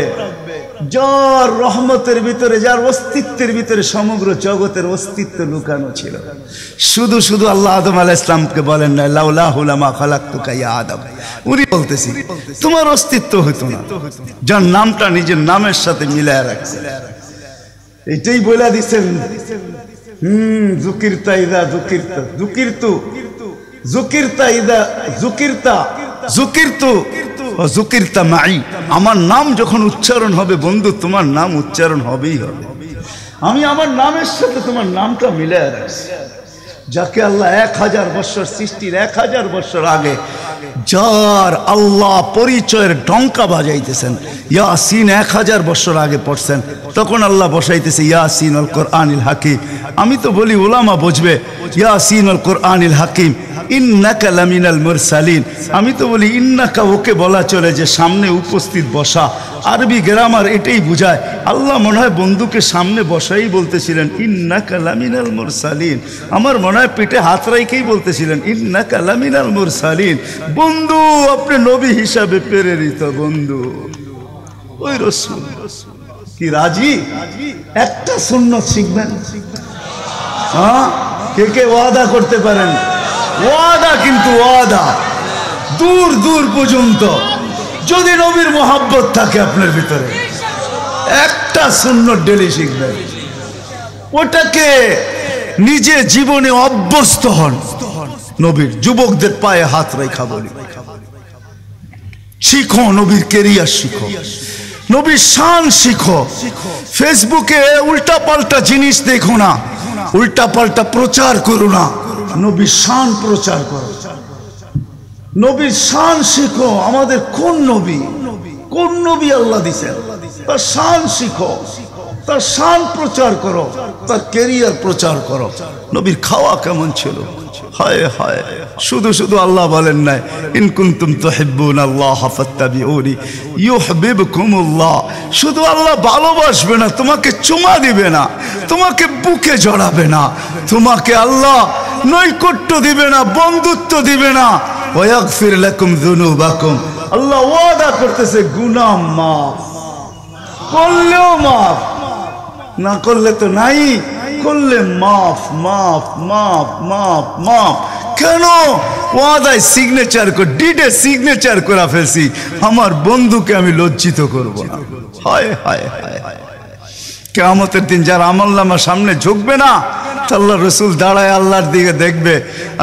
যার রহমতের ভিতরে, যার অস্তিত্বের ভিতরে সমগ্র জগতের অস্তিত্ব লুকানো ছিল। শুধু শুধু আল্লাহ আদম আলাইহিস সালামকে বলেন না, লাউলাহু লামা খালাকতুকা ইয়া আদম। উনি বলতেছি তোমার অস্তিত্ব হতো না, যার নামটা নিজের নামের সাথে মিলায় রাখছে। এটাই বলে দিচ্ছেন, যুকিরতা ইদা যুকিরতা, যুকিরতু যুকিরতা ইদা যুকিরতা, যুকিরতু ও যুকিরতা মাই। আমার নাম যখন উচ্চারণ হবে বন্ধু, তোমার নাম উচ্চারণ হবেই হবে। আমি আমার নামের সাথে তোমার নামটা মিলে রাখছি। যাকে আল্লাহ 1000 বছর সৃষ্টির 1000 বছর আগে যার আল্লাহ পরিচয়ের ডঙ্কা বাজাইতেছেন। ইয়াসিন 1000 বছর আগে পড়ছেন, তখন আল্লাহ বসাইতেছে ইয়াসিন আল কোরআনিল হাকিম। আমি তো বলি ওলামা বুঝবে, ইয়াসিন আল কোরআনিল হাকিম ইন্নাকা লামিনাল মুরসালিন। আমি তো বলি ইন্নাকা ওকে বলা চলে যে সামনে উপস্থিত বসা, আরবি গ্রামার এটাই বুঝায়। আল্লাহ মনে হয় বন্ধুকে সামনে বসাই বলতেছিলেন ইন্নাকা লামিনাল মুরসালিন। আমার মনে হয় পেটে হাত রাইকেই বলতেছিলেন ইন্নাকা লামিনাল মুরসালিন। বন্ধু আপনি নবী হিসাবে প্রেরিত বন্ধু। ওই রাসূল কি রাজি? একটা সুন্নাত শিখবেন। হ্যাঁ, কে কে ওয়াদা করতে পারেন? ওয়াদা, কিন্তু ওয়াদা দূর দূর পর্যন্ত। যদি নবীর মোহাব্বত থাকে আপনার ভিতরে, একটা সুন্নাত ডেলি শিখবেন, ওটাকে নিজে জীবনে অভ্যস্ত হন। নবীর যুবকদের পায়ে হাত রেখা বলি, শিখো নবীর কেরিয়ার, শিখো নবীর শান শিখো। ফেসবুকে উল্টা পাল্টা জিনিস দেখো না, উল্টা পাল্টা প্রচার করো না, নবীর শান প্রচার করো, নবীর শান শিখো। আমাদের কোন নবী, কোন নবী আল্লাহ দিছেন, তার শান শিখো, তার শান প্রচার করো, তার কেরিয়ার প্রচার করো। নবীর খাওয়া কেমন ছিল, হায় হায়। শুধু শুধু আল্লাহ বলেন নাই ইন কুনতুম তুহিব্বুনাল্লাহ ফাত্তাবিউনি ইউহিব্বুকুমুল্লাহ। শুধু আল্লাহ ভালোবাসবে না, তোমাকে চুমা দিবে না, তোমাকে বুকে জড়াবে না, তোমাকে আল্লাহ নৈকট্য দিবে না, বন্ধুত্ব দিবে না। ওয়াগফির লাকুম যুনুবাকুম। আল্লাহ ওয়াদা করতেছে গুনাহ মাফ করলেও মাফ, না করলে তো নাই, করলে মাফ মাফ মাফ মাফ মাফ। কেন? ওয়াদায় সিগনেচার করে, ডিডে সিগনেচার করে ফেলছি, আমার বন্ধুকে আমি লজ্জিত করব না। হায় হায় হায় হায়। কিয়ামতের দিন যার আমলনামা সামনে ঝুঁকবে না, আল্লাহ রসুল দাঁড়ায় আল্লাহর দিকে দেখবে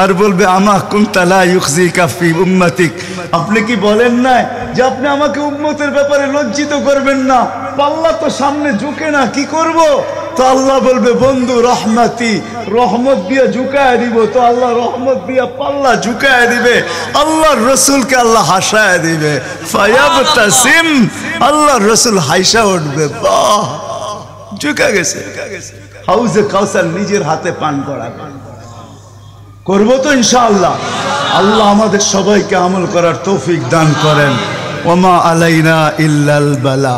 আর বলবে আমা কুনতা লা ইউখজিকা ফি উম্মতিক। আপনি কি বলেন না যে আপনি আমাকে উম্মতের ব্যাপারে লজ্জিত করবেন না? পাল্লা তো সামনে ঝুঁকে না, কি করব? তো আল্লাহ বলবে বন্ধু রহমতি, রহমত দিয়ে ঝুঁকায় দিব। তো আল্লাহ রহমত দিয়ে পাল্লা ঝুঁকায় দিবে, আল্লাহর রসুলকে আল্লাহ হাসায় দিবে। ফায়াবতাসিম, আল্লাহর রসুল হাইসা উঠবে, বাহ ঝুঁকা গেছে। হাউজে কাউসার নিজের হাতে পান করাবে। করবো তো ইনশাআল্লাহ। আল্লাহ আমাদের সবাইকে আমল করার তৌফিক দান করেন। ওমা আলাইনা ইল্লাল বালা।